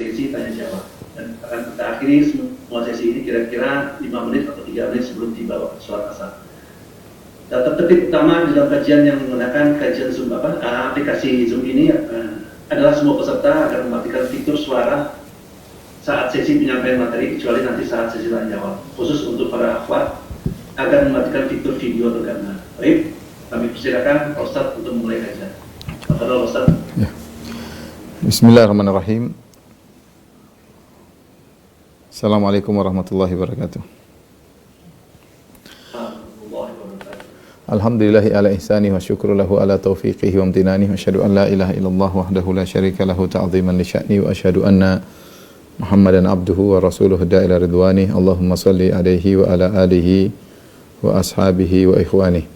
sesi tanya jawab. Dan akan kita akhiri semua sesi ini kira-kira 5 menit atau 3 menit sebelum tiba waktu sholat asar. Data tertib utama dalam kajian yang menggunakan kajian Zoom aplikasi Zoom ini adalah semua peserta akan mematikan fitur suara saat sesi penyampaian materi, kecuali nanti saat sesi tanya jawab. Khusus untuk para akhwat akan mematikan fitur video atau gambar. Baik, kami persilakan Ustaz untuk memulai kajian. Tafadhol Ustaz. Ya. Bismillahirrahmanirrahim. Assalamualaikum warahmatullahi wabarakatuh. Alhamdulillahi ala ihsani wa syukru lahu ala taufiqihi wa amtinani wa asyhadu an la ilaha illallah wahdahu la syarika lahu ta'ziman li sya'ni wa asyhadu anna Muhammadan abduhu wa rasuluhu da'ila ridwani. Allahumma salli alaihi wa ala alihi wa ashabihi wa ikhwani.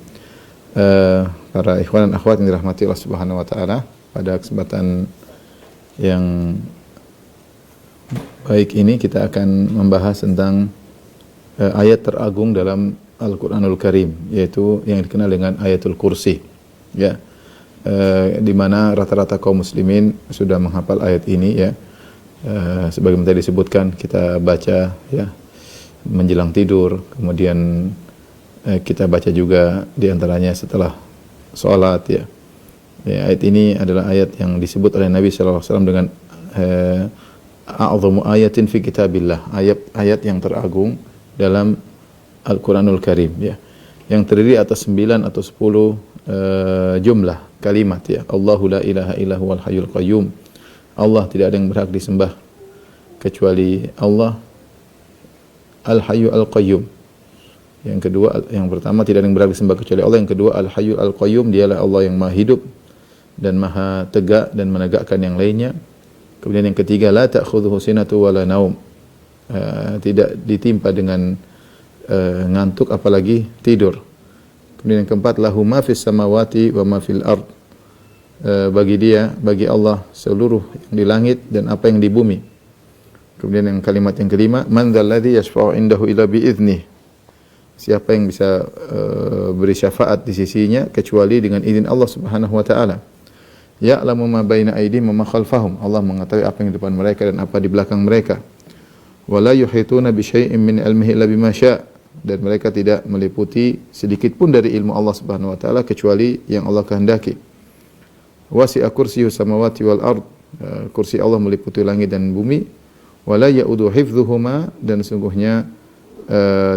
Para ikhwan dan akhwat yang dirahmati Allah Subhanahu wa taala, pada kesempatan yang baik ini kita akan membahas tentang ayat teragung dalam Al-Qur'anul Karim, yaitu yang dikenal dengan ayatul kursi, ya. Di mana rata-rata kaum muslimin sudah menghafal ayat ini, ya. Sebagaimana tadi disebutkan, kita baca, ya, menjelang tidur, kemudian kita baca juga diantaranya setelah sholat, ya. Ayat ini adalah ayat yang disebut oleh Nabi SAW dengan a'zamu ayatin fi kitabillah, ayat yang teragung dalam Al-Quranul Karim, ya, yang terdiri atas 9 atau 10 jumlah kalimat, ya. Allahu la ilaha illahu wal hayyul qayyum, Allah tidak ada yang berhak disembah kecuali Allah, Al-Hayyu Al-Qayyum. Yang kedua, yang pertama tidak ada yang berhak disembah kecuali Allah. Yang kedua, Al-Hayyu Al-Qayyum, dialah Allah yang Maha hidup dan Maha tegak dan menegakkan yang lainnya. Kemudian yang ketiga, la ta'khudhuhu sinatu wala naum, tidak ditimpa dengan ngantuk apalagi tidur. Kemudian yang keempat, lahu ma fis samawati wa ma fil ard, bagi dia, bagi Allah seluruh yang di langit dan apa yang di bumi. Kemudian yang kalimat yang kelima, man dzalladzi yashfa'u indahu illa bi'idznih, siapa yang bisa beri syafaat di sisinya kecuali dengan izin Allah Subhanahu wa taala. Ya'lamu ma baina aydihim wa ma khalfahum, Allah mengetahui apa yang di depan mereka dan apa di belakang mereka. Wa la yuhituna bi syai'in min ilmihi illa bima syaa', dan mereka tidak meliputi sedikit pun dari ilmu Allah Subhanahu wa taala kecuali yang Allah kehendaki. Wasi'a kursiyyus samawati wal ard, kursi Allah meliputi langit dan bumi. Wala ya'udu hifdzuhuma, dan sungguhnya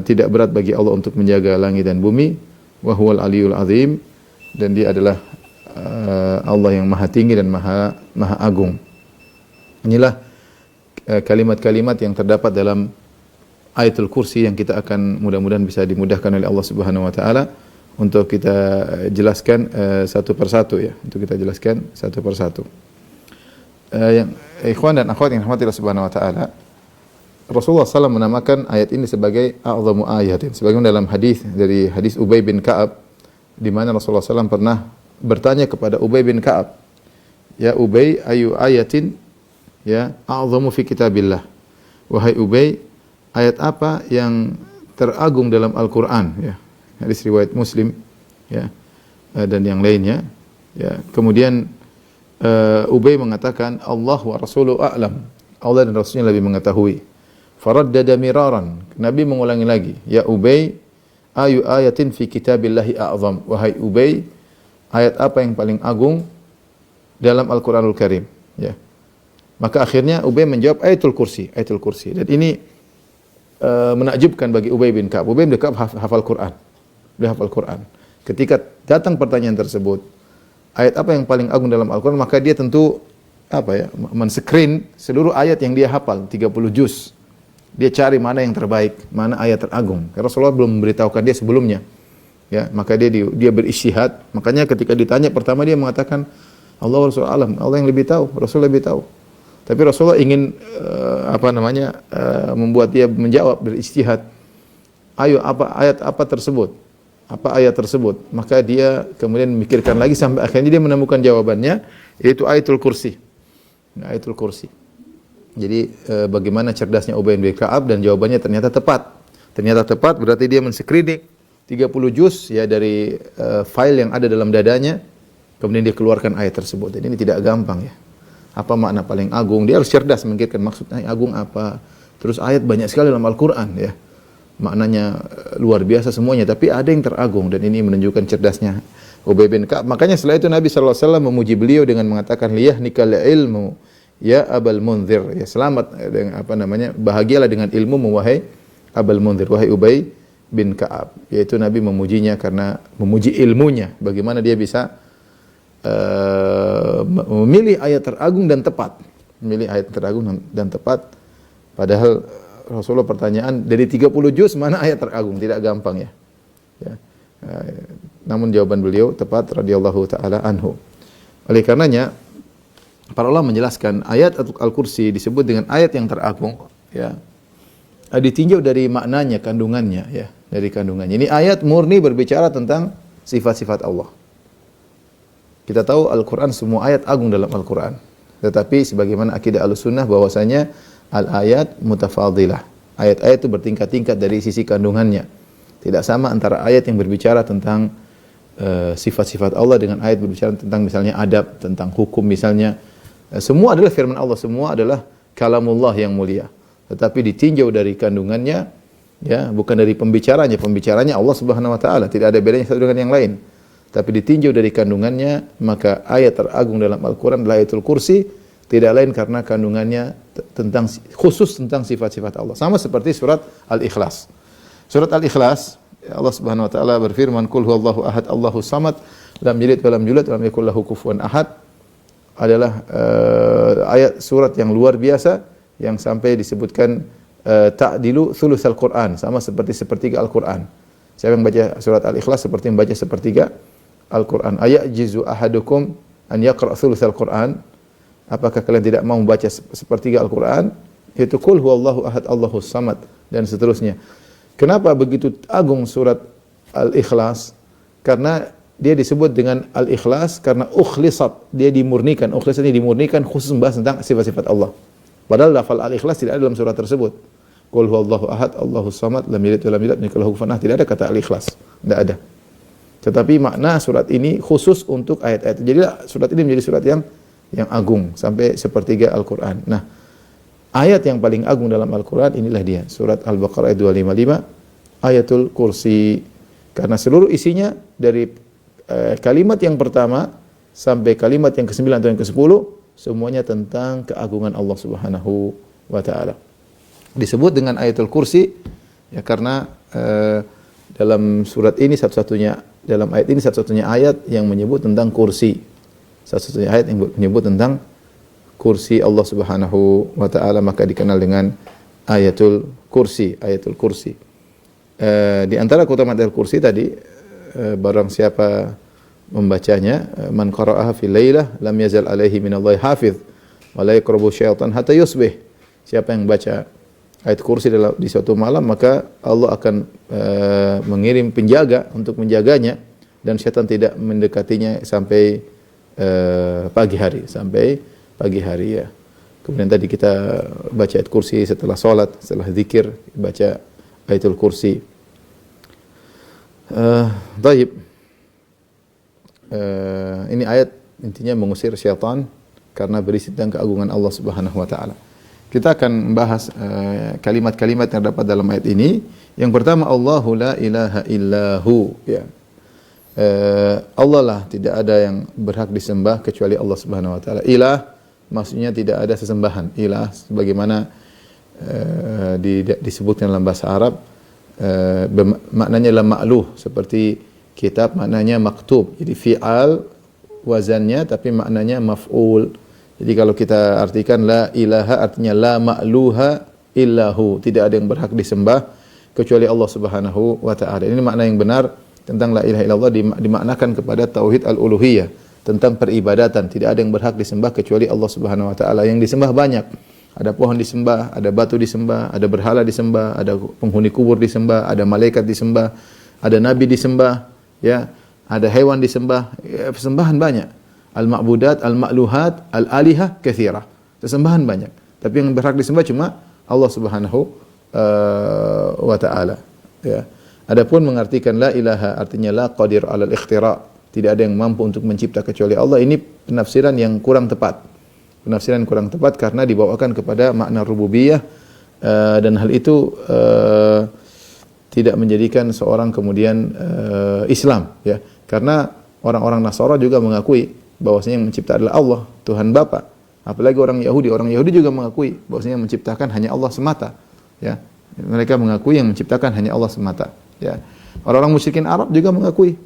tidak berat bagi Allah untuk menjaga langit dan bumi. Wa huwal aliyul azim, dan dia adalah Allah yang maha tinggi dan maha agung. Inilah kalimat-kalimat yang terdapat dalam ayatul kursi yang kita akan mudah-mudahan bisa dimudahkan oleh Allah Subhanahu wa taala untuk kita jelaskan satu persatu, ya, untuk kita jelaskan satu persatu. Yang ikhwan dan akhwat yang dirahmati Allah Subhanahu wa taala, Rasulullah SAW menamakan ayat ini sebagai a'zamu ayatin, sebagaimana dalam hadis Ubay bin Ka'ab, di mana Rasulullah SAW pernah bertanya kepada Ubay bin Ka'ab, ya Ubay, ayu ayatin, ya, a'zamu fi kitabillah, wahai Ubay, ayat apa yang teragung dalam Al-Qur'an, ya. Hadis riwayat Muslim, ya, dan yang lainnya, ya. Kemudian Ubay mengatakan, Allah wa rasuluhu a'lam, Allah dan Rasulnya lebih mengetahui. Faraddada miraran, Nabi mengulangi lagi, ya Ubay, ayu ayatin fi kitabillahi a'zam, wahai Ubay, ayat apa yang paling agung dalam Al-Qur'anul Karim, ya. Maka akhirnya Ubay menjawab ayatul kursi, ayatul kursi. Dan ini menakjubkan bagi Ubay bin Ka'ab. Ubay bin Ka'ab hafal Quran. Dia hafal Quran. Ketika datang pertanyaan tersebut, ayat apa yang paling agung dalam Al-Quran, maka dia tentu men-screen seluruh ayat yang dia hafal, 30 juz. Dia cari mana yang terbaik, mana ayat teragung. Karena Rasulullah belum memberitahukan dia sebelumnya. Ya, maka dia berijtihad. Makanya ketika ditanya pertama dia mengatakan, Allah wa Rasul alam, Allah yang lebih tahu, Rasul lebih tahu. Tapi Rasulullah ingin membuat dia menjawab berijtihad. Ayo, ayat apa tersebut? Apa ayat tersebut? Maka dia kemudian memikirkan lagi sampai akhirnya dia menemukan jawabannya, yaitu ayatul kursi. Ayatul kursi. Jadi bagaimana cerdasnya Ubay bin Ka'ab, dan jawabannya ternyata tepat. Ternyata tepat berarti dia men-screening 30 juz, ya, dari file yang ada dalam dadanya, kemudian dia keluarkan ayat tersebut. Jadi ini tidak gampang, ya. Apa makna paling agung? Dia harus cerdas memikirkan maksudnya agung apa. Terus ayat banyak sekali dalam Al-Qur'an ya. Maknanya luar biasa semuanya, tapi ada yang teragung dan ini menunjukkan cerdasnya Ubay bin Ka'ab. Makanya setelah itu Nabi sallallahu alaihi wasallam memuji beliau dengan mengatakan liyahnikal ilmu ya Abul Munzir. Ya, selamat dengan bahagialah dengan ilmu wahai Abul Munzir, wahai Ubay bin Ka'ab. Yaitu Nabi memujinya karena memuji ilmunya, bagaimana dia bisa memilih ayat teragung dan tepat. Memilih ayat teragung dan tepat. Padahal Rasulullah pertanyaan dari 30 juz mana ayat teragung, tidak gampang ya. Namun jawaban beliau tepat radhiyallahu taala anhu. Oleh karenanya para ulama menjelaskan ayat Al-Kursi disebut dengan ayat yang teragung ya. Ditinjau dari maknanya, kandungannya ya, dari kandungannya. Ini ayat murni berbicara tentang sifat-sifat Allah. Kita tahu Al-Qur'an semua ayat agung dalam Al-Qur'an. Tetapi sebagaimana akidah Ahlussunnah bahwasanya al-ayat mutafadilah. Ayat-ayat itu bertingkat-tingkat dari sisi kandungannya. Tidak sama antara ayat yang berbicara tentang sifat-sifat Allah dengan ayat berbicara tentang misalnya adab, tentang hukum misalnya. Semua adalah firman Allah, semua adalah kalamullah yang mulia. Tetapi ditinjau dari kandungannya, ya, bukan dari pembicaranya. Pembicaranya Allah Subhanahu wa taala, tidak ada bedanya satu dengan yang lain. Tapi ditinjau dari kandungannya, maka ayat teragung dalam Al-Qur'an adalah Ayatul Kursi, tidak lain karena kandungannya tentang khusus tentang sifat-sifat Allah. Sama seperti surat Al-Ikhlas. Surat Al-Ikhlas, Allah Subhanahu wa taala berfirman, "Qul huwallahu ahad, Allahus samad, lam yalid wa lam yulad wa lam yakul lahu kufuwan ahad." Adalah ayat surat yang luar biasa yang sampai disebutkan ta'dilu thulutsal Qur'an, sama seperti sepertiga Al-Qur'an. Siapa yang baca surat Al-Ikhlas seperti membaca sepertiga Al-Qur'an. Ayajizu ahadukum an yaqra' thulutsal Qur'an? Apakah kalian tidak mau membaca sepertiga Al-Qur'an? Itu qul huwallahu ahad, Allahus samad dan seterusnya. Kenapa begitu agung surat Al-Ikhlas? Karena dia disebut dengan Al-Ikhlas karena ukhlisat, dia dimurnikan. Ukhlisat ini dimurnikan khusus membahas tentang sifat-sifat Allah. Padahal lafal Al-Ikhlas tidak ada dalam surat tersebut. Qul huwallahu ahad, Allahus samad, lam yalid wa lam yulad wa lam yakul lahu kufuwan ahad. Tidak ada kata Al-Ikhlas. Tidak ada. Tetapi makna surat ini khusus untuk ayat-ayat. Jadi surat ini menjadi surat yang agung sampai sepertiga Al-Qur'an. Nah, ayat yang paling agung dalam Al-Qur'an inilah dia, surat Al-Baqarah ayat 255, Ayatul Kursi. Karena seluruh isinya dari kalimat yang pertama sampai kalimat yang ke-9 atau yang ke-10 semuanya tentang keagungan Allah Subhanahu wa taala. Disebut dengan Ayatul Kursi ya karena dalam surat ini dalam ayat ini satu-satunya ayat yang menyebut tentang kursi. Satu-satunya ayat yang menyebut tentang kursi Allah Subhanahu wa taala, maka dikenal dengan Ayatul Kursi, Ayatul Kursi. Di antara keutamaan Ayatul Kursi tadi, barang siapa membacanya, man qara'aha fil lailah lam yazal alaihi minallahi hafiz wa la yaqrabu syaitan hatta yusbih. Siapa yang baca ayat kursi di suatu malam, maka Allah akan mengirim penjaga untuk menjaganya dan syaitan tidak mendekatinya sampai pagi hari, ya. Kemudian tadi kita baca ayat kursi setelah salat, setelah zikir, baca ayatul kursi. Baik. Ini ayat intinya mengusir syaitan karena berisi tentang keagungan Allah Subhanahu wa taala. Kita akan membahas kalimat-kalimat yang terdapat dalam ayat ini. Yang pertama, Allahu la ilaha illahu, ya. Allah lah, tidak ada yang berhak disembah kecuali Allah Subhanahu wa taala. Ilah maksudnya tidak ada sesembahan. Ilah sebagaimana disebutkan dalam bahasa Arab, maknanya adalah ma'luh, seperti kitab maknanya maktub. Jadi fi'al wazannya tapi maknanya maf'ul. Jadi kalau kita artikan la ilaha artinya la ma'luha illahu, tidak ada yang berhak disembah kecuali Allah Subhanahu wa taala. Ini makna yang benar tentang la ilaha illallah, dimaknakan kepada tauhid al-uluhiyah, tentang peribadatan. Tidak ada yang berhak disembah kecuali Allah Subhanahu wa taala. Yang disembah banyak. Ada pohon disembah, ada batu disembah, ada berhala disembah, ada penghuni kubur disembah, ada malaikat disembah, ada nabi disembah, ya, ada hewan disembah, ya, persembahan banyak. Al-ma'budat, al-ma'luhat, al-alihah katsirah. Sesembahan banyak. Tapi yang berhak disembah cuma Allah Subhanahu wa taala, ya. Adapun mengartikan la ilaha artinya la qadir 'alal ikhtira', tidak ada yang mampu untuk mencipta kecuali Allah. Ini penafsiran yang kurang tepat. Penafsiran kurang tepat karena dibawakan kepada makna rububiyah dan hal itu tidak menjadikan seorang kemudian Islam ya. Karena orang-orang Nasara juga mengakui bahwasanya yang mencipta adalah Allah, Tuhan Bapa. Apalagi orang Yahudi juga mengakui bahwasanya yang menciptakan hanya Allah semata ya. Mereka mengakui yang menciptakan hanya Allah semata ya. Orang-orang musyrikin Arab juga mengakui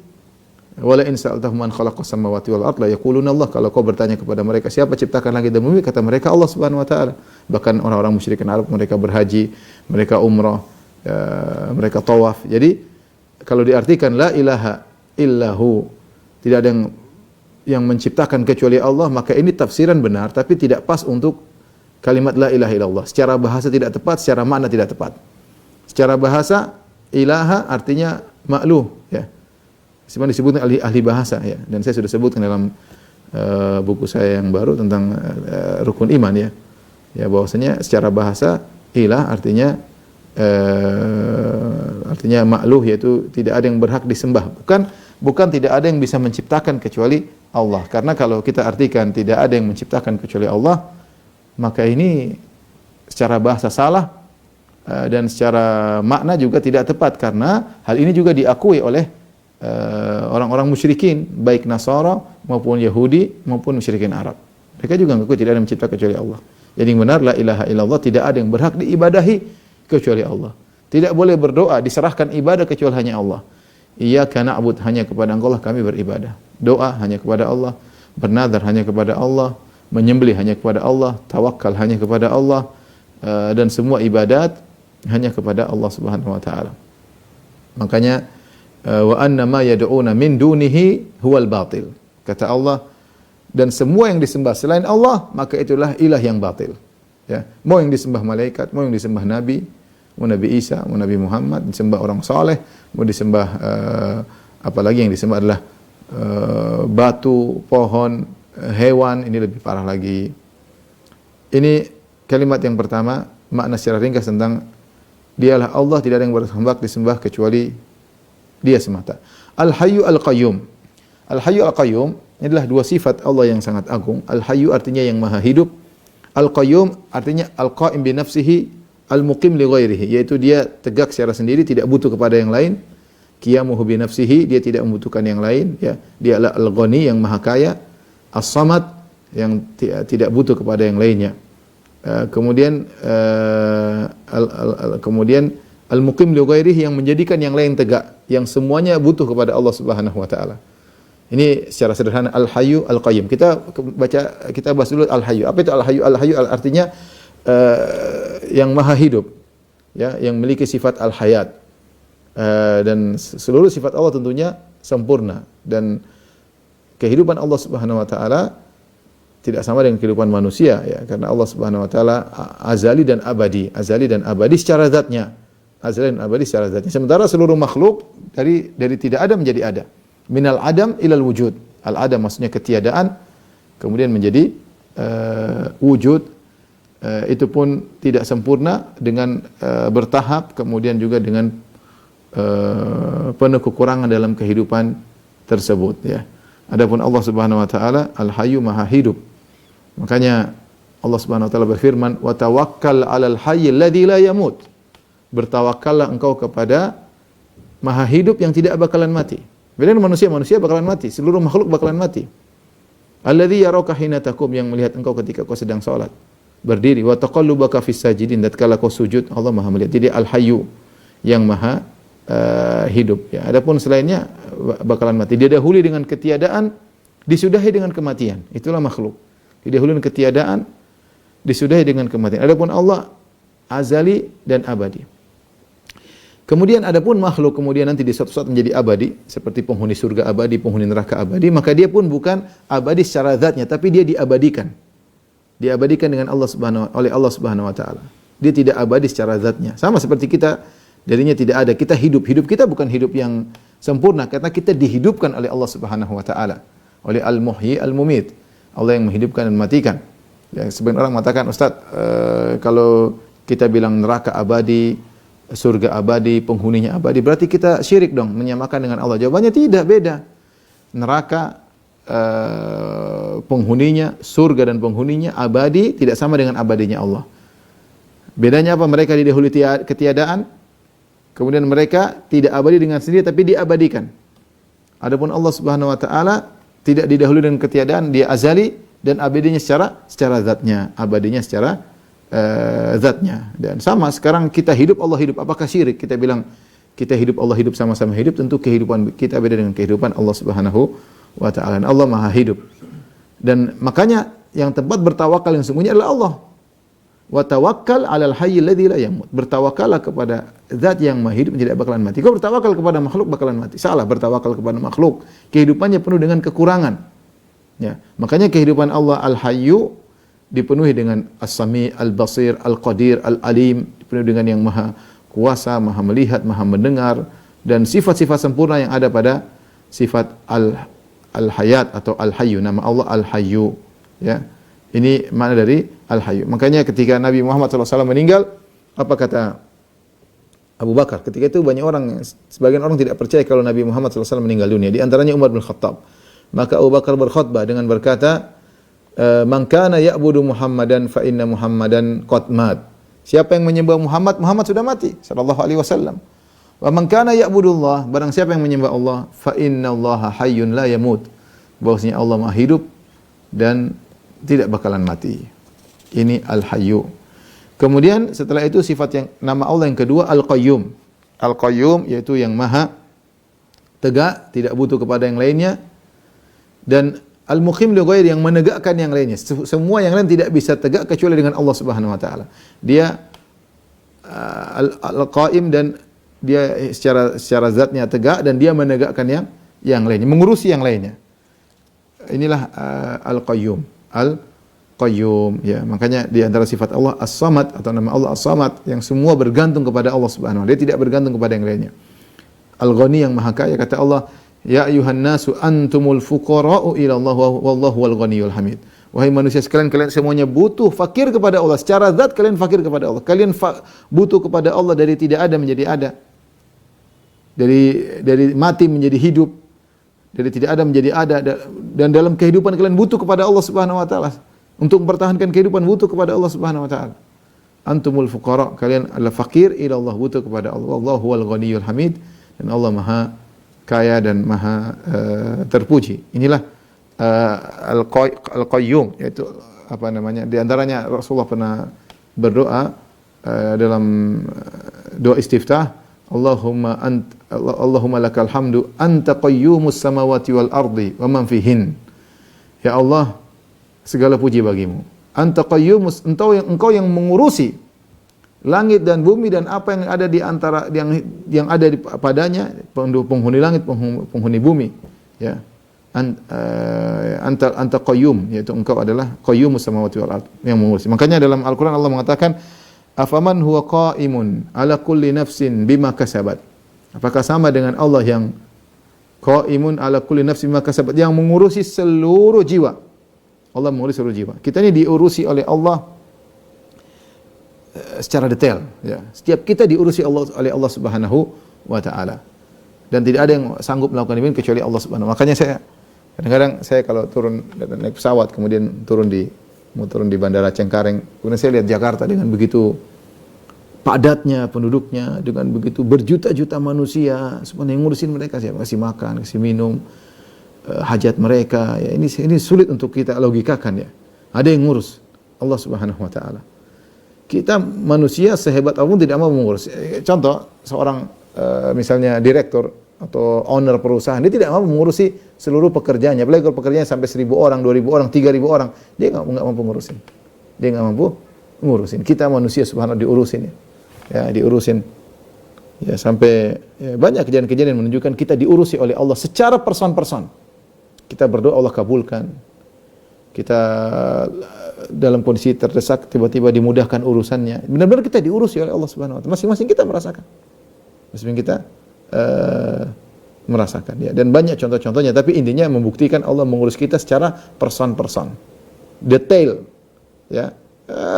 wala in sa'altahum man khalaqas samawati wal ardh la yaquluna Allah. Kalau kau bertanya kepada mereka siapa ciptakan langit dan bumi, kata mereka Allah Subhanahu wa taala. Bahkan orang-orang musyrikin Arab mereka berhaji, mereka umrah, mereka tawaf. Jadi kalau diartikan la ilaha illahu, tidak ada yang menciptakan kecuali Allah, maka ini tafsiran benar tapi tidak pas untuk kalimat la ilaha illallah. Secara bahasa tidak tepat, secara makna tidak tepat. Secara bahasa ilaha artinya ma'luh ya. Sebenarnya disebutkan ahli bahasa ya, dan saya sudah sebutkan dalam buku saya yang baru tentang rukun iman ya. Ya bahwasanya secara bahasa ilah artinya ma'luh, yaitu tidak ada yang berhak disembah. Bukan tidak ada yang bisa menciptakan kecuali Allah. Karena kalau kita artikan tidak ada yang menciptakan kecuali Allah, maka ini secara bahasa salah dan secara makna juga tidak tepat, karena hal ini juga diakui oleh orang-orang musyrikin, baik Nasara maupun Yahudi maupun musyrikin Arab. Mereka juga mengakui tidak ada yang mencipta kecuali Allah. Jadi yang benar la ilaha illallah, tidak ada yang berhak diibadahi kecuali Allah. Tidak boleh berdoa diserahkan ibadah kecuali hanya Allah. Iyyaka na'bud, hanya kepada Engkau lah kami beribadah. Doa hanya kepada Allah, bernadar hanya kepada Allah, menyembelih hanya kepada Allah, tawakal hanya kepada Allah, dan semua ibadat hanya kepada Allah Subhanahu wa taala. Makanya wa anna ma yad'una min dunihi huwal batil. Kata Allah, dan semua yang disembah selain Allah maka itulah ilah yang batil. Ya, mau yang disembah malaikat, mau yang disembah nabi, mau Nabi Isa, mau Nabi Muhammad, disembah orang saleh, mau disembah apalagi yang disembah adalah batu, pohon, hewan, ini lebih parah lagi. Ini kalimat yang pertama, makna secara ringkas tentang dialah Allah, tidak ada yang berhak disembah kecuali Dia semata. Al-Hayyu Al-Qayyum. Al-Hayyu Al-Qayyum ini adalah dua sifat Allah yang sangat agung. Al-Hayyu artinya yang maha hidup. Al-Qayyum artinya Al-Qa'im bi nafsihi, Al-Muqim li ghairihi, yaitu dia tegak secara sendiri, tidak butuh kepada yang lain. Qiyamuhu bi nafsihi, dia tidak membutuhkan yang lain, ya. Dia adalah Al-Ghani yang maha kaya, As-Samad yang tidak butuh kepada yang lainnya. Kemudian Al-Muqim li ghairihi, yang menjadikan yang lain tegak, yang semuanya butuh kepada Allah Subhanahu wa taala. Ini secara sederhana Al-Hayyu Al-Qayyum. Kita bahas dulu Al-Hayyu. Apa itu Al-Hayyu? Al-Hayyu artinya yang maha hidup, ya, yang memiliki sifat al-hayat. Dan seluruh sifat Allah tentunya sempurna, dan kehidupan Allah Subhanahu wa taala tidak sama dengan kehidupan manusia, ya, karena Allah Subhanahu wa taala azali dan abadi secara zatnya. Azali dan abadi secara zatnya. Sementara seluruh makhluk dari tidak ada menjadi ada. Minal adam ilal wujud. Al-adam maksudnya ketiadaan, kemudian menjadi wujud. Itu pun tidak sempurna, dengan bertahap, kemudian juga dengan penuh kekurangan dalam kehidupan tersebut, ya. Adapun Allah Subhanahu wa taala Al-Hayyu maha hidup. Makanya Allah Subhanahu wa taala berfirman, "Wa tawakkal 'alal hayyil ladzi la yamut." Bertawakkallah engkau kepada maha hidup yang tidak bakalan mati. Bila manusia bakalan mati, seluruh makhluk bakalan mati. Alladzi yaraka hina taqum, yang melihat engkau ketika kau sedang salat, berdiri. Wa taqallubaka fis sajidin, tatkala kau sujud, Allah maha melihat. Jadi Al-Hayyu yang maha hidup, ya. Adapun selainnya bakalan mati. Didahului dengan ketiadaan, disudahi dengan kematian. Itulah makhluk. Didahului dengan ketiadaan, disudahi dengan kematian. Adapun Allah azali dan abadi. Kemudian adapun makhluk kemudian nanti di suatu saat menjadi abadi, seperti penghuni surga abadi, penghuni neraka abadi, maka dia pun bukan abadi secara zatnya, tapi dia diabadikan. Diabadikan dengan oleh Allah Subhanahu wa taala. Dia tidak abadi secara zatnya. Sama seperti kita, darinya tidak ada. Kita hidup kita bukan hidup yang sempurna, karena kita dihidupkan oleh Allah Subhanahu wa taala, oleh Al-Muhyi Al-Mumit. Allah yang menghidupkan dan mematikan. Ya, sebagian orang mengatakan, "Ustaz, kalau kita bilang neraka abadi, surga abadi, penghuninya abadi, berarti kita syirik dong, menyamakan dengan Allah." Jawabannya tidak, beda. Neraka penghuninya, surga dan penghuninya abadi tidak sama dengan abadinya Allah. Bedanya apa? Mereka didahului ketiadaan, kemudian mereka tidak abadi dengan sendiri tapi diabadikan. Adapun Allah Subhanahu wa taala tidak didahului dengan ketiadaan, dia azali dan abadinya secara zatnya, abadinya secara zatnya. Dan sama sekarang kita hidup, Allah hidup. Apakah syirik kita bilang kita hidup, Allah hidup, sama-sama hidup? Tentu kehidupan kita beda dengan kehidupan Allah Subhanahu wa taala. Allah Maha hidup. Dan makanya yang tempat bertawakal yang sungguhnya adalah Allah. Wa tawakkal 'alal hayyil ladzi la yamut. Bertawakallah kepada zat yang Maha hidup, tidak bakalan mati. Kau bertawakal kepada makhluk bakalan mati. Salah, bertawakal kepada makhluk. Kehidupannya penuh dengan kekurangan. Ya, makanya kehidupan Allah Al-Hayyu dipenuhi dengan As-Sami', Al-Basir, Al-Qadir, Al-Alim, dipenuhi dengan yang Maha Kuasa, Maha Melihat, Maha Mendengar, dan sifat-sifat sempurna yang ada pada sifat Al-Hayat atau Al-Hayyu. Nama Allah Al-Hayyu. Ya, ini makna dari Al-Hayyu. Makanya ketika Nabi Muhammad SAW meninggal, apa kata Abu Bakar? Ketika itu banyak orang, sebagian orang tidak percaya kalau Nabi Muhammad SAW meninggal dunia. Di antaranya Umar bin Khattab. Maka Abu Bakar berkhutbah dengan berkata, "Man kana ya'budu Muhammadan fa inna Muhammadan qad mat." Siapa yang menyembah Muhammad, Muhammad sudah mati sallallahu alaihi wasallam. Wa man kana ya'budullah, barang siapa yang menyembah Allah, fa innallaha hayyun la yamut. Bahwasanya Allah Maha hidup dan tidak bakalan mati. Ini Al-Hayyu. Kemudian setelah itu sifat yang nama Allah yang kedua Al-Qayyum. Al-Qayyum yaitu yang Maha tegak, tidak butuh kepada yang lainnya, dan Al-Muqim li ghairi, yang menegakkan yang lainnya. Semua yang lain tidak bisa tegak kecuali dengan Allah Subhanahu wa taala. Dia Al-Qaim, dan dia secara zatnya tegak, dan dia menegakkan yang lainnya, mengurusi yang lainnya. Inilah Al-Qayyum. Al-Qayyum, ya. Makanya di antara sifat Allah As-Samad, atau nama Allah As-Samad, yang semua bergantung kepada Allah Subhanahu wa taala. Dia tidak bergantung kepada yang lainnya. Al-Ghani, yang Maha Kaya, kata Allah, "Ya ayuhan nasu antumul fuqara'u ila Allah wallahu wal ghaniyul hamid." Wahai manusia sekalian, kalian semuanya butuh, fakir kepada Allah. Secara zat kalian fakir kepada Allah. Kalian butuh kepada Allah dari tidak ada menjadi ada. Dari mati menjadi hidup. Dari tidak ada menjadi ada, dan dalam kehidupan kalian butuh kepada Allah Subhanahu wa taala. Untuk mempertahankan kehidupan butuh kepada Allah Subhanahu wa taala. Antumul fuqara, kalian adalah fakir ila Allah, butuh kepada Allah. Wallahu wal ghaniyul hamid, dan Allah Maha Kaya dan Maha terpuji. Inilah Al-Qayyum, yaitu apa namanya? Di antaranya Rasulullah pernah berdoa dalam doa istiftah, Allahumma lakal hamdu anta qayyumus samawati wal ardi wa man fihin. Ya Allah, segala puji bagimu. Anta qayyumus, engkau yang mengurusi langit dan bumi dan apa yang ada di antara yang ada padanya, penghuni langit, penghuni bumi, ya. Anta qayyum, yaitu engkau adalah qayyumus samawati wal ard, yang mengurusi. Makanya dalam Al-Qur'an Allah mengatakan, afaman huwa qa'imun ala kulli nafsin bima kasabat. Apakah sama dengan Allah yang qa'imun ala kulli nafsin bima kasabat, yang mengurusi seluruh jiwa. Allah mengurusi seluruh jiwa. Kita ini diurusi oleh Allah secara detail, ya. Setiap kita diurusi oleh Allah Subhanahu wa taala. Dan tidak ada yang sanggup melakukan ini kecuali Allah Subhanahu. Makanya kadang-kadang saya kalau naik pesawat, kemudian mau turun di Bandara Cengkareng, kemudian saya lihat Jakarta dengan begitu padatnya penduduknya, dengan begitu berjuta-juta manusia, semuanya yang ngurusin mereka, siapa kasih makan, kasih minum, hajat mereka, ya. Ini sulit untuk kita logikakan, ya. Ada yang ngurus, Allah Subhanahu wa taala. Kita manusia sehebat apapun tidak mau mengurus. Contoh, seorang misalnya direktur atau owner perusahaan, dia tidak mau mengurusi seluruh pekerjaannya. Apalagi kalau pekerjaannya sampai 1.000 orang, 2.000 orang, 3.000 orang, dia nggak mampu ngurusin. Dia nggak mampu ngurusin. Kita manusia subhanallah diurusin, ya, diurusin. Ya, sampai banyak kejadian-kejadian yang menunjukkan kita diurusi oleh Allah secara person-person. Kita berdoa, Allah kabulkan. Kita dalam kondisi terdesak, tiba-tiba dimudahkan urusannya. Benar-benar kita diurusi oleh Allah Subhanahu wa taala. Masing-masing kita merasakan. Masing-masing kita merasakan, ya. Dan banyak contoh-contohnya, tapi intinya membuktikan Allah mengurus kita secara person-person. Detail, ya.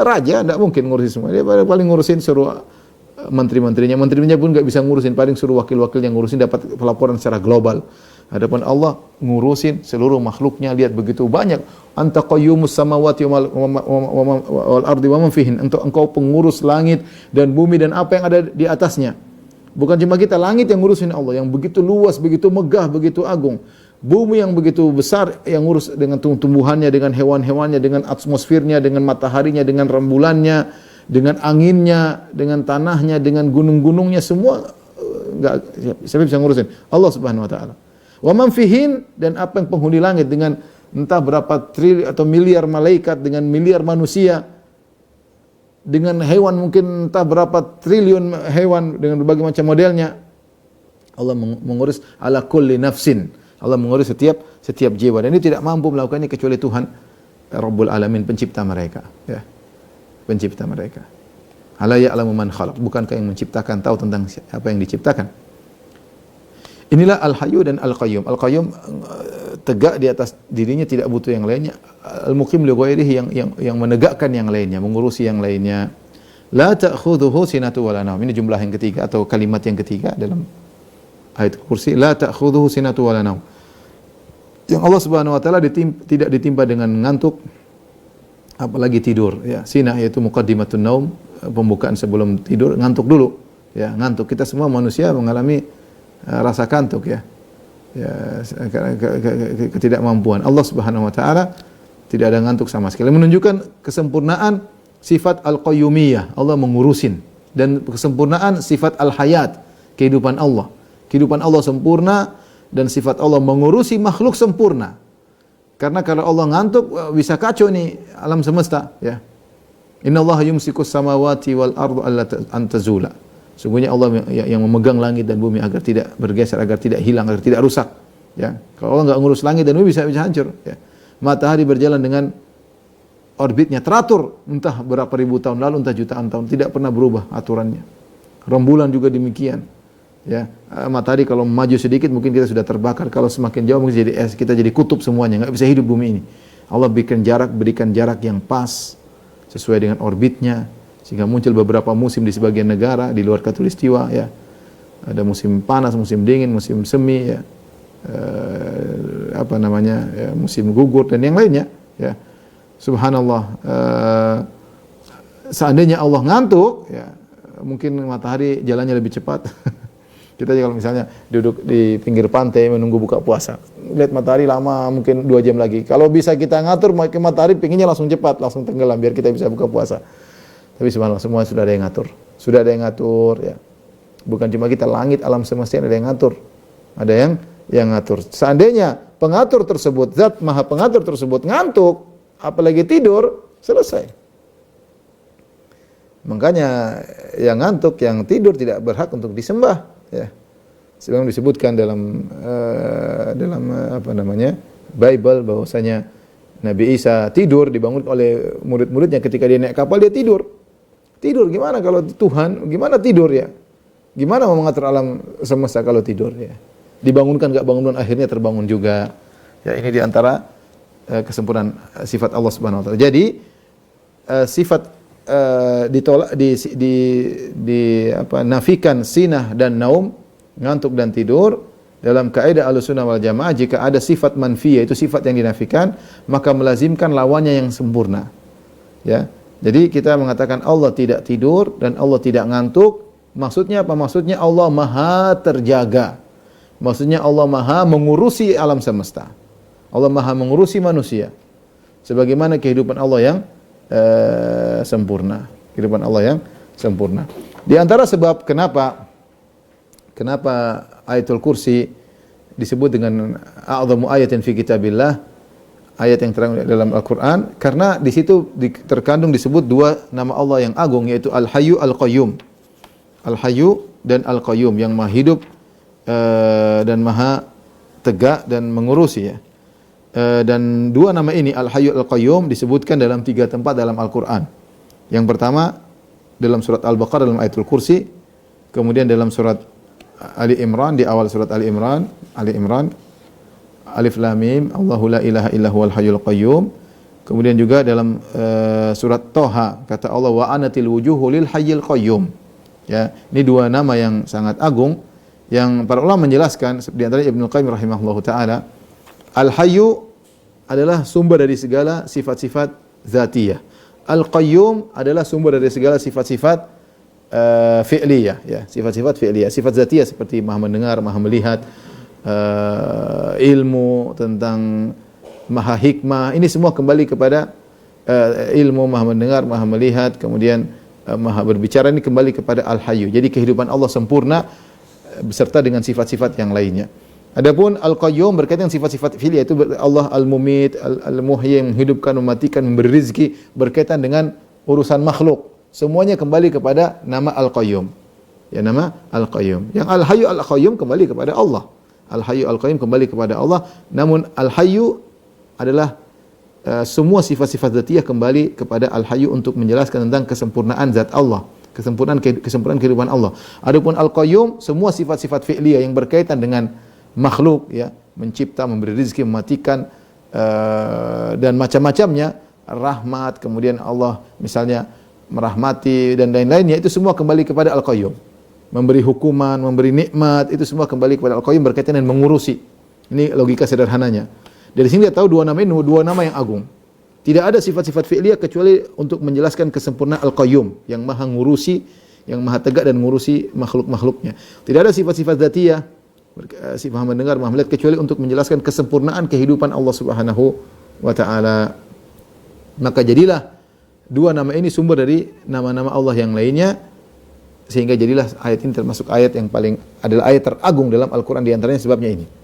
Raja tidak mungkin ngurusin semua. Dia paling ngurusin suruh menteri-menterinya. Menterinya pun nggak bisa ngurusin, paling suruh wakil-wakil yang ngurusin, dapat pelaporan secara global. Adapun Allah ngurusin seluruh makhluknya, lihat begitu banyak. Anta qayyumus samawati wal ardi wa man fihin. Engkau pengurus langit dan bumi dan apa yang ada di atasnya. Bukan cuma kita, langit yang ngurusin Allah, yang begitu luas, begitu megah, begitu agung. Bumi yang begitu besar, yang ngurus dengan tumbuhannya, dengan hewan-hewannya, dengan atmosfernya, dengan mataharinya, dengan rembulannya, dengan anginnya, dengan tanahnya, dengan gunung-gunungnya, semua enggak siapa bisa ngurusin? Allah Subhanahu wa taala. Wa man fihin, dan apa yang penghuni langit dengan entah berapa triliun atau miliar malaikat, dengan miliar manusia, dengan hewan mungkin entah berapa triliun hewan dengan berbagai macam modelnya. Allah mengurus ala kulli nafsin. Allah mengurus setiap jiwa, dan ini tidak mampu melakukannya kecuali Tuhan Rabbul Alamin, pencipta mereka, ya. Pencipta mereka. Ala ya'lamu man khalaq, bukankah yang menciptakan tahu tentang apa yang diciptakan? Inilah Al-Hayyu dan Al-Qayyum. Al-Qayyum tegak di atas dirinya, tidak butuh yang lainnya. Al-Muqim li ghairihi, yang menegakkan yang lainnya, mengurusi yang lainnya. La ta'khudhuhu sinatu wala naum. Ini jumlah yang ketiga atau kalimat yang ketiga dalam ayat kursi. La ta'khudhuhu sinatu wala naum. Yang Allah Subhanahu wa taala tidak ditimpa dengan ngantuk, apalagi tidur, ya. Sinah yaitu muqaddimatun naum, pembukaan sebelum tidur, ngantuk dulu, ya, ngantuk. Kita semua manusia mengalami rasa kantuk, ya, ketidakmampuan. Allah Subhanahu wa taala tidak ada ngantuk sama sekali, menunjukkan kesempurnaan sifat al-qayyumiyah, Allah mengurusin, dan kesempurnaan sifat al-hayat, kehidupan Allah. Kehidupan Allah sempurna dan sifat Allah mengurusi makhluk sempurna. Karena kalau Allah ngantuk bisa kacau nih alam semesta, ya. Innallaha yumsikus samawati wal ardu an tazula. Sungguhnya Allah yang memegang langit dan bumi agar tidak bergeser, agar tidak hilang, agar tidak rusak, ya. Kalau Allah enggak ngurus langit dan bumi bisa hancur, ya. Matahari berjalan dengan orbitnya teratur, entah berapa ribu tahun lalu, entah jutaan tahun, tidak pernah berubah aturannya. Rembulan juga demikian, ya. Matahari kalau maju sedikit mungkin kita sudah terbakar, kalau semakin jauh mungkin jadi es, kita jadi kutub semuanya, enggak bisa hidup bumi ini. Allah berikan jarak yang pas sesuai dengan orbitnya, sehingga muncul beberapa musim di sebagian negara di luar khatulistiwa, ya. Ada musim panas, musim dingin, musim semi, ya. Ya, musim gugur dan yang lainnya, ya. Subhanallah. Seandainya Allah ngantuk, ya, mungkin matahari jalannya lebih cepat. Kita kalau misalnya duduk di pinggir pantai menunggu buka puasa, lihat matahari lama, mungkin 2 jam lagi. Kalau bisa kita ngatur, matahari pinginnya langsung cepat, langsung tenggelam biar kita bisa buka puasa. Tapi subhanallah, semua sudah ada yang ngatur. Sudah ada yang ngatur, ya. Bukan cuma kita, langit, alam semesta ada yang ngatur. Ada yang ngatur. Seandainya pengatur tersebut, zat maha pengatur tersebut ngantuk, apalagi tidur, selesai. Makanya yang ngantuk, yang tidur tidak berhak untuk disembah, ya. Sebagaimana disebutkan dalam Bible, bahwasanya Nabi Isa tidur, dibangun oleh murid-muridnya ketika dia naik kapal, dia tidur. Tidur, gimana kalau Tuhan, gimana tidur, ya? Gimana mau mengatur alam semesta kalau tidur, ya? Dibangunkan enggak bangun, akhirnya terbangun juga. Ya, ini diantara kesempurnaan sifat Allah Subhanahu wa taala. Jadi sifat ditolak, nafikan sinah dan naum, ngantuk dan tidur. Dalam kaidah Ahlussunnah wal Jamaah, jika ada sifat manfiyah, itu sifat yang dinafikan, maka melazimkan lawannya yang sempurna, ya. Jadi kita mengatakan Allah tidak tidur dan Allah tidak ngantuk, maksudnya apa? Maksudnya Allah maha terjaga. Maksudnya Allah maha mengurusi alam semesta. Allah maha mengurusi manusia. Sebagaimana kehidupan Allah yang sempurna. Kehidupan Allah yang sempurna. Di antara sebab kenapa Ayatul Kursi disebut dengan a'dhamu ayatin fi kitabillah, ayat yang terang dalam Al-Quran, karena di situ terkandung disebut 2 nama Allah yang agung, yaitu Al-Hayyu Al-Qayyum. Al-Hayyu dan Al-Qayyum, yang maha hidup dan maha tegak dan mengurusi, ya. Dan 2 nama ini, Al-Hayyu Al-Qayyum, disebutkan dalam 3 tempat dalam Al-Quran. Yang pertama dalam surat Al-Baqarah dalam ayatul kursi, kemudian dalam surat Ali Imran, di awal surat Ali Imran, Alif Lam Mim, Allahu la ilaha illa huwal hayyul qayyum. Kemudian juga dalam surat Toha, kata Allah, wa anatil wujuhu lil hayyil qayyum. Ya, ini 2 nama yang sangat agung, yang para ulama menjelaskan di antara Ibnu Qayyim rahimahullahu taala, Al-Hayyu adalah sumber dari segala sifat-sifat zatiyah. Al-Qayyum adalah sumber dari segala sifat-sifat fi'liyah, ya, sifat-sifat fi'liyah. Sifat zatiyah seperti Maha mendengar, Maha melihat, ilmu, tentang Maha hikmah. Ini semua kembali kepada ilmu, Maha mendengar, Maha melihat, kemudian Maha berbicara, ini kembali kepada Al-Hayyu. Jadi kehidupan Allah sempurna beserta dengan sifat-sifat yang lainnya. Adapun Al-Qayyum berkaitan dengan sifat-sifat fi'liyah, itu Allah Al-Mumit, Al-Muhyi, yang menghidupkan, mematikan, memberi rizki, berkaitan dengan urusan makhluk. Semuanya kembali kepada nama Al-Qayyum. Ya, nama Al-Qayyum. Yang Al-Hayyu Al-Qayyum kembali kepada Allah. Al-Hayyu Al-Qayyum kembali kepada Allah. Namun Al-Hayyu adalah semua sifat-sifat zatiyah kembali kepada Al-Hayyu untuk menjelaskan tentang kesempurnaan zat Allah, kesempurnaan kehidupan Allah. Adapun Al-Qayyum semua sifat-sifat fi'liyah yang berkaitan dengan makhluk, ya, mencipta, memberi rezeki, mematikan, dan macam-macamnya, rahmat, kemudian Allah misalnya merahmati dan lain-lainnya, itu semua kembali kepada Al-Qayyum. Memberi hukuman, memberi nikmat, itu semua kembali kepada Al-Qayyum berkaitan dengan mengurusi. Ini logika sederhananya. Dari sini dia tahu dua nama ini dua nama yang agung. Tidak ada sifat-sifat fi'liyah kecuali untuk menjelaskan kesempurnaan Al-Qayyum yang maha ngurusi, yang maha tegak dan ngurusi makhluk-makhluknya. Tidak ada sifat-sifat dzatiyah, sifat maha mendengar, maha melihat, kecuali untuk menjelaskan kesempurnaan kehidupan Allah Subhanahu wa taala. Maka jadilah dua nama ini sumber dari nama-nama Allah yang lainnya, sehingga jadilah ayat ini termasuk ayat yang adalah ayat teragung dalam Al-Qur'an, di antaranya sebabnya ini.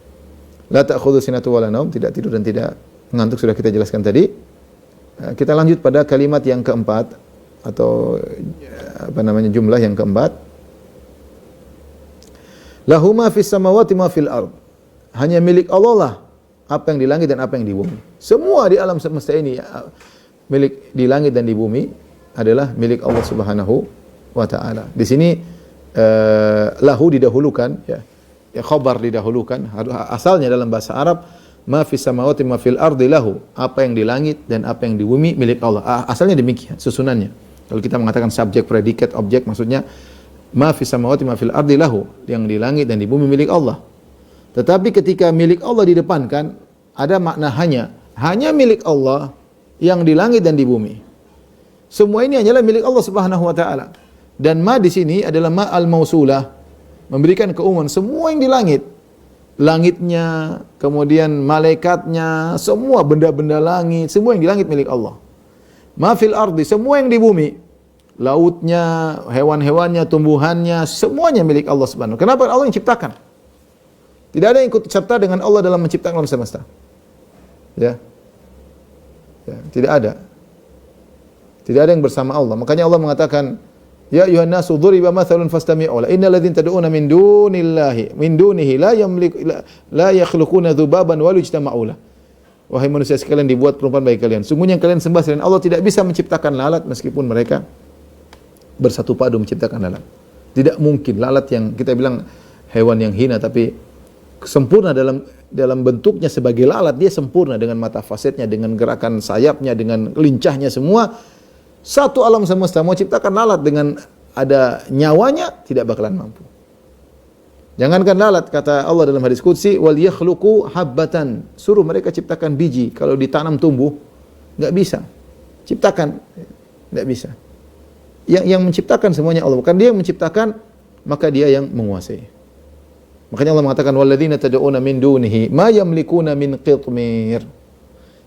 La ta'khudhu sinatu wa la naum, tidak tidur dan tidak mengantuk, sudah kita jelaskan tadi. Kita lanjut pada kalimat yang keempat, atau jumlah yang keempat. Lahu ma fis samawati ma fil ard. Hanya milik Allah lah apa yang di langit dan apa yang di bumi. Semua di alam semesta ini, milik di langit dan di bumi, adalah milik Allah Subhanahu wa taala. Di sini lahu didahulukan, ya. Ya, khabar didahulukan. Asalnya dalam bahasa Arab, ma fis samawati ma fil ardi lahu, apa yang di langit dan apa yang di bumi milik Allah. Asalnya demikian susunannya. Kalau kita mengatakan subjek, predikat, objek, maksudnya ma fis samawati ma fil ardi lahu, yang di langit dan di bumi milik Allah. Tetapi ketika milik Allah didepankan, ada makna hanya milik Allah yang di langit dan di bumi. Semua ini hanyalah milik Allah Subhanahu wa taala. Dan ma di sini adalah ma al-mausulah, memberikan keumuman semua yang di langit, langitnya, kemudian malaikatnya, semua benda-benda langit, semua yang di langit milik Allah. Ma fil ardi, semua yang di bumi, lautnya, hewan-hewannya, tumbuhannya, semuanya milik Allah Subhanahu. Kenapa? Allah yang ciptakan. Tidak ada yang ikut serta dengan Allah dalam menciptakan alam semesta. Ya, tidak ada. Tidak ada yang bersama Allah. Makanya Allah mengatakan, ya ayuhan nasu dhuriba mathalun fastami'u la innal ladzina tad'una min dunihi la yakhluquna dzubaban wa yajtama'u la. Wahai manusia sekalian, dibuat perumpamaan bagi kalian. Sungguhnya yang kalian sembah selain Allah tidak bisa menciptakan lalat meskipun mereka bersatu padu menciptakan lalat. Tidak mungkin. Lalat yang kita bilang hewan yang hina tapi sempurna dalam bentuknya sebagai lalat, dia sempurna dengan mata fasetnya, dengan gerakan sayapnya, dengan lincahnya semua. Satu alam semesta mau ciptakan lalat dengan ada nyawanya, tidak bakalan mampu. Jangankan lalat, kata Allah dalam hadis qudsi, wal yakhluqu habbatan, suruh mereka ciptakan biji, kalau ditanam tumbuh enggak bisa. Ciptakan enggak bisa. Yang menciptakan semuanya Allah, bukan dia yang menciptakan, maka dia yang menguasai. Makanya Allah mengatakan walladzina tad'una min dunihi ma yamlikuna min qitmir.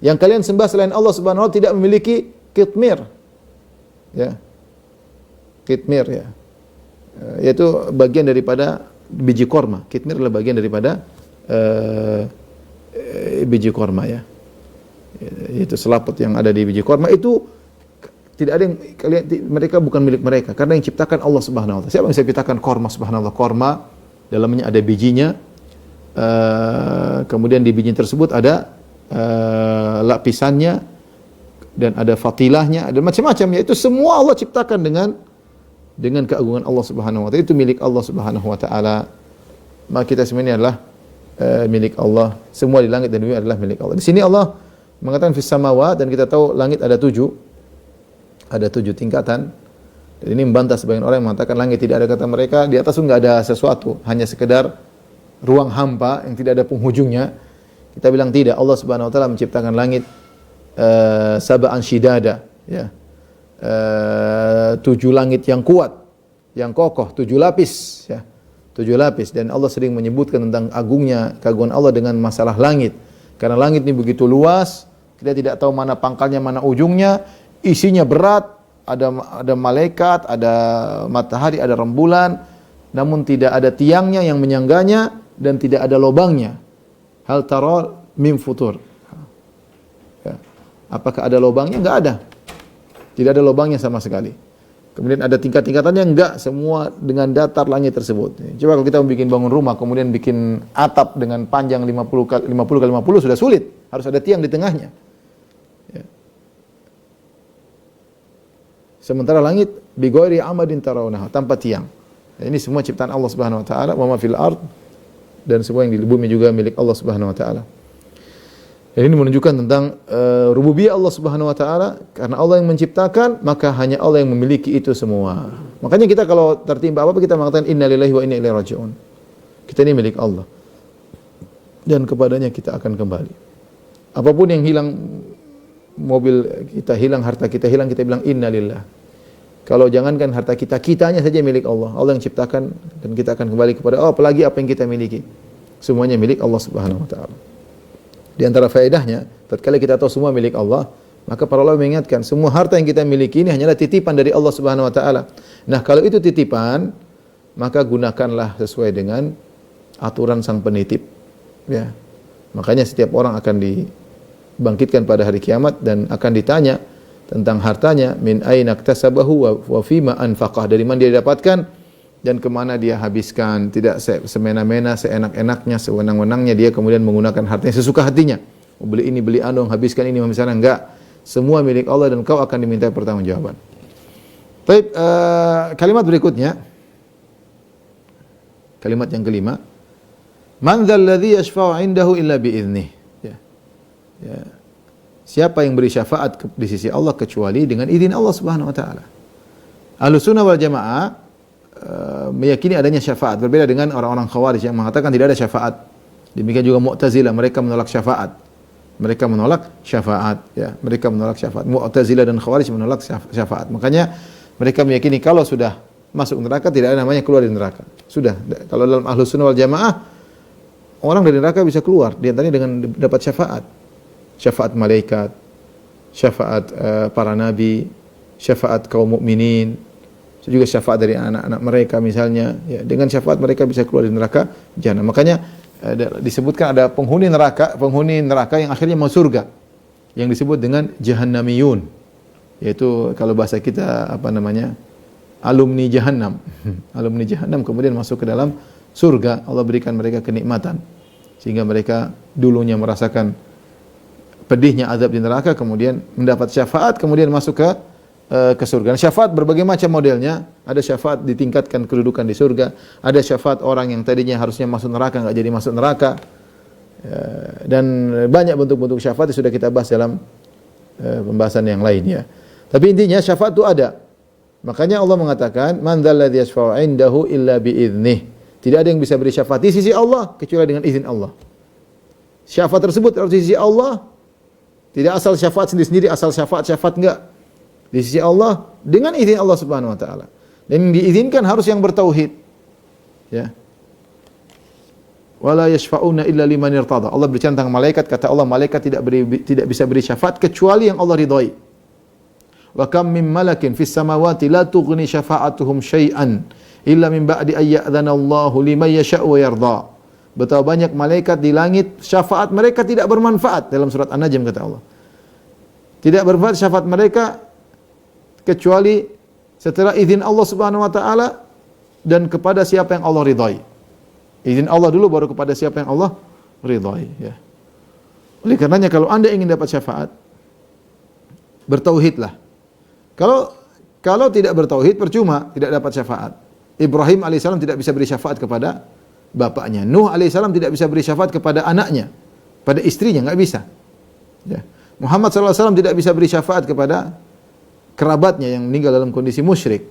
Yang kalian sembah selain Allah Subhanahu wa taala tidak memiliki qitmir. Ya, kitmir, ya, yaitu bagian daripada biji korma. Kitmir adalah bagian daripada biji korma, ya, yaitu selaput yang ada di biji korma. Itu tidak ada yang mereka bukan milik mereka, karena yang ciptakan Allah Subhanahu wa taala. Siapa yang bisa ciptakan korma? Subhanallah, korma dalamnya ada bijinya, kemudian di biji tersebut ada lapisannya, dan ada fatilahnya, ada macam-macam, yaitu semua Allah ciptakan dengan keagungan Allah Subhanahu wa taala. Itu milik Allah Subhanahu wa taala. Maka kita semuanya adalah milik Allah. Semua di langit dan bumi adalah milik Allah. Di sini Allah mengatakan fis samawat, dan kita tahu langit ada 7. Ada 7 tingkatan. Dan ini membantah sebagian orang yang mengatakan langit tidak ada, kata mereka di atas itu nggak ada sesuatu, hanya sekedar ruang hampa yang tidak ada penghujungnya. Kita bilang tidak, Allah Subhanahu wa taala menciptakan langit sab'an shidada, ya. 7 langit yang kuat, yang kokoh, 7 lapis, ya. 7 lapis, dan Allah sering menyebutkan tentang agungnya, keagungan Allah dengan masalah langit. Karena langit ini begitu luas, kita tidak tahu mana pangkalnya, mana ujungnya, isinya berat, ada malaikat, ada matahari, ada rembulan, namun tidak ada tiangnya yang menyangganya dan tidak ada lubangnya. Hal tara min futur. Ya. Apakah ada lubangnya? Enggak ada. Tidak ada lubangnya sama sekali. Kemudian ada tingkat-tingkatannya? Enggak, semua dengan datar langit tersebut. Coba kalau kita membuat bangun rumah, kemudian bikin atap dengan panjang 50 kali 50 sudah sulit. Harus ada tiang di tengahnya. Ya. Sementara langit bighairi amadin tarawnaha, tanpa tiang. Ya, ini semua ciptaan Allah Subhanahu wa taala, wa ma fil ard, dan semua yang di bumi juga milik Allah Subhanahu wa taala. Dan ini menunjukkan tentang rububiyah Allah Subhanahu wa taala, karena Allah yang menciptakan, maka hanya Allah yang memiliki itu semua. Makanya kita kalau tertimpa apa kita mengatakan innalillahi wa inna ilaihi raji'un. Kita ini milik Allah. Dan kepadanya kita akan kembali. Apapun yang hilang, mobil kita hilang, harta kita hilang, kita bilang innalillah. Kalau jangankan harta kita, kitanya saja milik Allah. Allah yang ciptakan dan kita akan kembali kepada Allah, apalagi apa yang kita miliki. Semuanya milik Allah Subhanahu wa taala. Di antara faedahnya, tatkala kita tahu semua milik Allah, maka para ulama mengingatkan semua harta yang kita miliki ini hanyalah titipan dari Allah Subhanahu wa taala. Nah, kalau itu titipan, maka gunakanlah sesuai dengan aturan sang penitip. Ya. Makanya setiap orang akan dibangkitkan pada hari kiamat dan akan ditanya tentang hartanya, min aina iktasabahu wa fima anfaqah, dari mana dia dapatkan dan kemana dia habiskan. Tidak semena-mena, seenak-enaknya, sewenang-wenangnya dia kemudian menggunakan hartanya sesuka hatinya. Beli ini, beli anu, habiskan ini, misalnya. Enggak. Semua milik Allah dan kau akan diminta pertanggungjawaban. Baik, kalimat berikutnya. Kalimat yang kelima. Man dzal ladzi yashfa'u 'indahu illa bi'idnih. Ya. Ya. Siapa yang beri syafaat di sisi Allah kecuali dengan izin Allah Subhanahu wa taala. Ahlussunnah wal Jamaah meyakini adanya syafaat, berbeda dengan orang-orang Khawarij yang mengatakan tidak ada syafaat. Demikian juga Mu'tazilah, mereka menolak syafaat. Mereka menolak syafaat, ya. Mereka menolak syafaat. Mu'tazilah dan Khawarij menolak syafaat. Makanya mereka meyakini kalau sudah masuk neraka tidak ada namanya keluar dari neraka. Sudah. Kalau dalam Ahlussunnah wal Jamaah, orang dari neraka bisa keluar di antaranya dengan dapat syafaat. Syafaat malaikat, syafaat para nabi, syafaat kaum mukminin, juga syafaat dari anak-anak mereka misalnya, ya, dengan syafaat mereka bisa keluar dari neraka jahanam. Makanya disebutkan ada penghuni neraka yang akhirnya masuk surga, yang disebut dengan jahannamiyun, yaitu kalau bahasa kita apa namanya, alumni jahannam. Alumni jahannam kemudian masuk ke dalam surga, Allah berikan mereka kenikmatan sehingga mereka dulunya merasakan pedihnya azab di neraka, kemudian mendapat syafaat, kemudian masuk ke surga. Syafaat berbagai macam modelnya. Ada syafaat ditingkatkan kedudukan di surga. Ada syafaat orang yang tadinya harusnya masuk neraka enggak jadi masuk neraka. Dan banyak bentuk-bentuk syafaat yang sudah kita bahas dalam pembahasan yang lain, ya. Tapi intinya syafaat itu ada. Makanya Allah mengatakan, "Man dzalladzi yashfa'u 'indahu illa bi'idnih." Tidak ada yang bisa beri syafaat di sisi Allah kecuali dengan izin Allah. Syafaat tersebut harus di sisi Allah. Tidak asal syafaat sendiri-sendiri, asal syafaat enggak. Di sisi Allah dengan izin Allah Subhanahu wa taala. Dan yang diizinkan harus yang bertauhid. Ya. Wala yashfa'una illa liman irtada. Allah berbicara tentang malaikat, kata Allah malaikat tidak bisa beri syafaat kecuali yang Allah ridhai. Wa kam min malakin fis samawati la tughni syafa'atuhum syai'an illa min ba'di ay ya'dzana Allahu liman yasha'u wa yarda. Betapa banyak malaikat di langit, syafaat mereka tidak bermanfaat, dalam surat An-Najm kata Allah. Tidak bermanfaat syafaat mereka kecuali setelah izin Allah Subhanahu wa taala dan kepada siapa yang Allah ridhai. Izin Allah dulu baru kepada siapa yang Allah ridhai, ya. Oleh karenanya kalau Anda ingin dapat syafaat, bertauhidlah. Kalau tidak bertauhid percuma, tidak dapat syafaat. Ibrahim alaihissalam tidak bisa beri syafaat kepada bapaknya. Nuh alaihissalam tidak bisa beri syafaat kepada anaknya, pada istrinya enggak bisa. Ya. Muhammad sallallahu alaihi wasallam tidak bisa beri syafaat kepada kerabatnya yang meninggal dalam kondisi musyrik.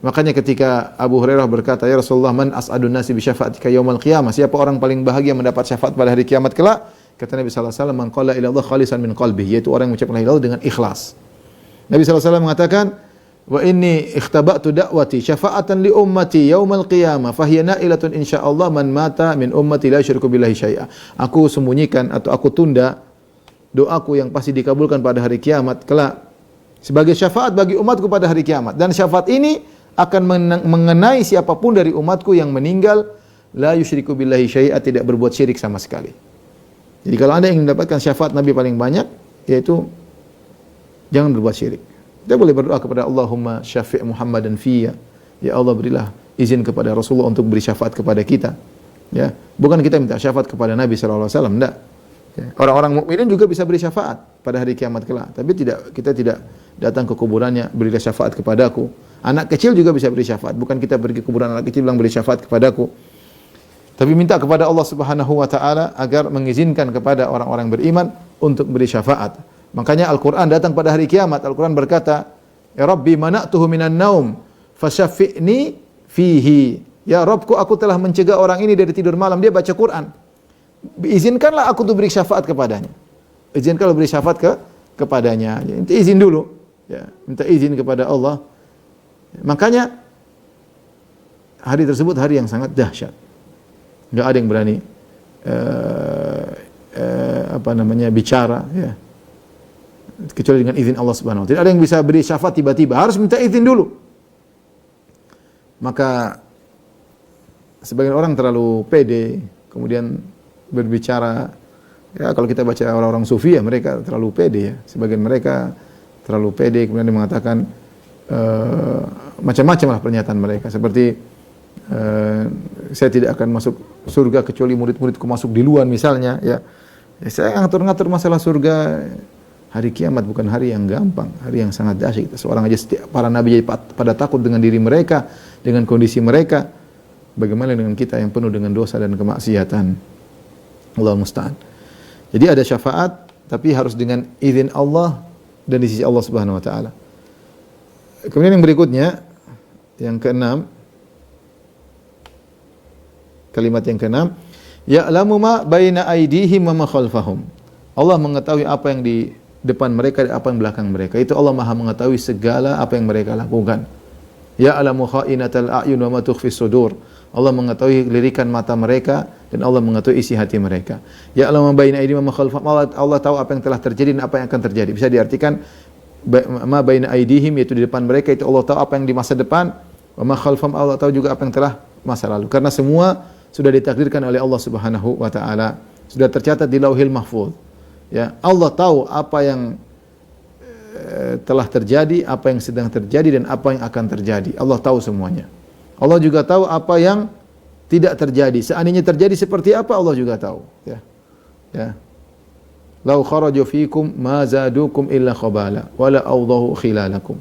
Makanya ketika Abu Hurairah berkata, "Ya Rasulullah, man as'adun nasi bi syafa'atika yaumil qiyamah?" Siapa orang paling bahagia mendapat syafaat pada hari kiamat kelak? Kata Nabi sallallahu alaihi wasallam, "Man qala ila Allah khalisan min qalbihi," yaitu orang yang mengucapkan la ilaha illallah dengan ikhlas. Nabi sallallahu alaihi wasallam mengatakan, "Wa inni ikhtaba'tu da'wati syafa'atan li ummati yaumil qiyamah, fahiya na'ilatun insyaallah man mata min ummati la yusyriku billahi syai'a." Aku sembunyikan atau aku tunda doaku yang pasti dikabulkan pada hari kiamat kelak sebagai syafaat bagi umatku pada hari kiamat, dan syafaat ini akan mengenai siapapun dari umatku yang meninggal la yusyriku billahi syai'a, tidak berbuat syirik sama sekali. Jadi kalau Anda ingin mendapatkan syafaat Nabi paling banyak, yaitu jangan berbuat syirik. Kita boleh berdoa kepada Allahumma syafi' Muhammadan fiyya. Ya Allah, berilah izin kepada Rasulullah untuk beri syafaat kepada kita. Ya, bukan kita minta syafaat kepada Nabi sallallahu alaihi wasallam, enggak. Ya. Orang-orang mukminin juga bisa beri syafaat pada hari kiamat kelak, tapi kita tidak datang ke kuburannya, berilah syafaat kepadaku. Anak kecil juga bisa beri syafaat, bukan kita pergi ke kuburan anak kecil bilang beri syafaat kepadaku. Tapi minta kepada Allah Subhanahu wa taala agar mengizinkan kepada orang-orang beriman untuk beri syafaat. Makanya Al-Qur'an datang pada hari kiamat. Al-Qur'an berkata, "Ya Rabbi mana'tuhu minan naum, fasyafi'ni fihi." Ya Rabbku, aku telah mencegah orang ini dari tidur malam, dia baca Quran. Izinkanlah aku untuk beri syafaat kepadanya. Izinkanlah beri syafaat kepadanya. Ya, minta izin dulu. Ya, minta izin kepada Allah. Makanya hari tersebut hari yang sangat dahsyat. Enggak ada yang berani bicara, ya, kecuali dengan izin Allah Subhanahu wa taala. Tidak ada yang bisa beri syafaat tiba-tiba, harus minta izin dulu. Maka sebagian orang terlalu pede, kemudian berbicara. Ya, kalau kita baca orang-orang sufi, ya, mereka terlalu pede, ya. Sebagian mereka terlalu pede, kemudian dia mengatakan macam-macam lah pernyataan mereka. Seperti saya tidak akan masuk surga kecuali murid-muridku masuk duluan misalnya, ya. Saya ngatur-ngatur masalah surga. Hari kiamat bukan hari yang gampang, hari yang sangat dahsyat. Seorang aja para nabi jadi pada takut dengan diri mereka, dengan kondisi mereka. Bagaimana dengan kita yang penuh dengan dosa dan kemaksiatan? Allah musta'an. Jadi ada syafaat, tapi harus dengan izin Allah dan di sisi Allah Subhanahu wa taala. Kemudian yang berikutnya, yang keenam, kalimat yang keenam, ya'lamu ma baina aydihim wa ma khalfahum. Allah mengetahui apa yang di depan mereka dan apa yang belakang mereka. Itu Allah Maha mengetahui segala apa yang mereka lakukan. Ya'lamu kha'inatal a'yun wa ma tukhfis sudur. Allah mengetahui lirikan mata mereka dan Allah mengetahui isi hati mereka. Ya'lamu ma baina aydihim wa ma khalfahum. Allah tahu apa yang telah terjadi dan apa yang akan terjadi. Bisa diartikan ma baina aydihim, yaitu di depan mereka, itu Allah tahu apa yang di masa depan. Wa ma khalfahum, Allah tahu juga apa yang telah masa lalu. Karena semua sudah ditakdirkan oleh Allah Subhanahu wa taala. Sudah tercatat di Lauhil Mahfuz. Ya, Allah tahu apa yang telah terjadi, apa yang sedang terjadi dan apa yang akan terjadi. Allah tahu semuanya. Allah juga tahu apa yang tidak terjadi. Seandainya terjadi seperti apa, Allah juga tahu, ya. Ya. Lau kharaju fikum ma zadukum illa khabala wala awdahu khilalakum.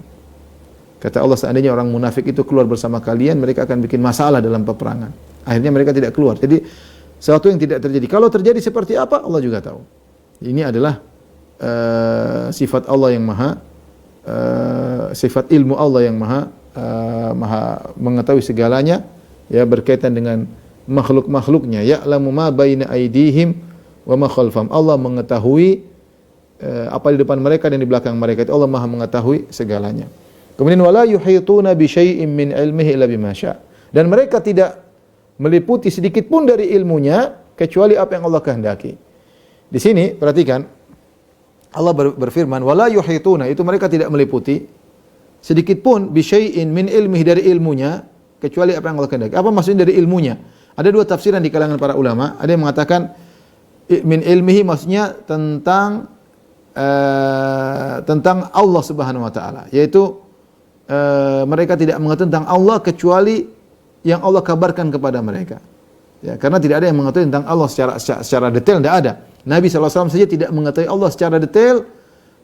Kata Allah, seandainya orang munafik itu keluar bersama kalian, mereka akan bikin masalah dalam peperangan. Akhirnya mereka tidak keluar. Jadi sesuatu yang tidak terjadi. Kalau terjadi seperti apa, Allah juga tahu. Ini adalah sifat Allah yang maha, sifat ilmu Allah yang maha mengetahui segalanya, ya, berkaitan dengan makhluk-makhluknya. Ya'lamu ma baina aydihim wa ma khalfahum. Allah mengetahui apa di depan mereka dan di belakang mereka. Itu Allah Maha mengetahui segalanya. Kemudian wala yuhituna bi syai'in min ilmihi illa bima syaa. Dan mereka tidak meliputi sedikit pun dari ilmunya kecuali apa yang Allah kehendaki. Di sini perhatikan, Allah berfirman wala yuhituna, itu mereka tidak meliputi sedikit pun bi syai'in min ilmihi, dari ilmunya, kecuali apa yang Allah kehendaki. Apa maksudnya dari ilmunya? Ada dua tafsiran di kalangan para ulama. Ada yang mengatakan min ilmihi maksudnya tentang Allah Subhanahu wa taala, yaitu mereka tidak mengetahui tentang Allah kecuali yang Allah kabarkan kepada mereka. Ya, karena tidak ada yang mengetahui tentang Allah secara detail, tidak ada. Nabi SAW saja tidak mengetahui Allah secara detail.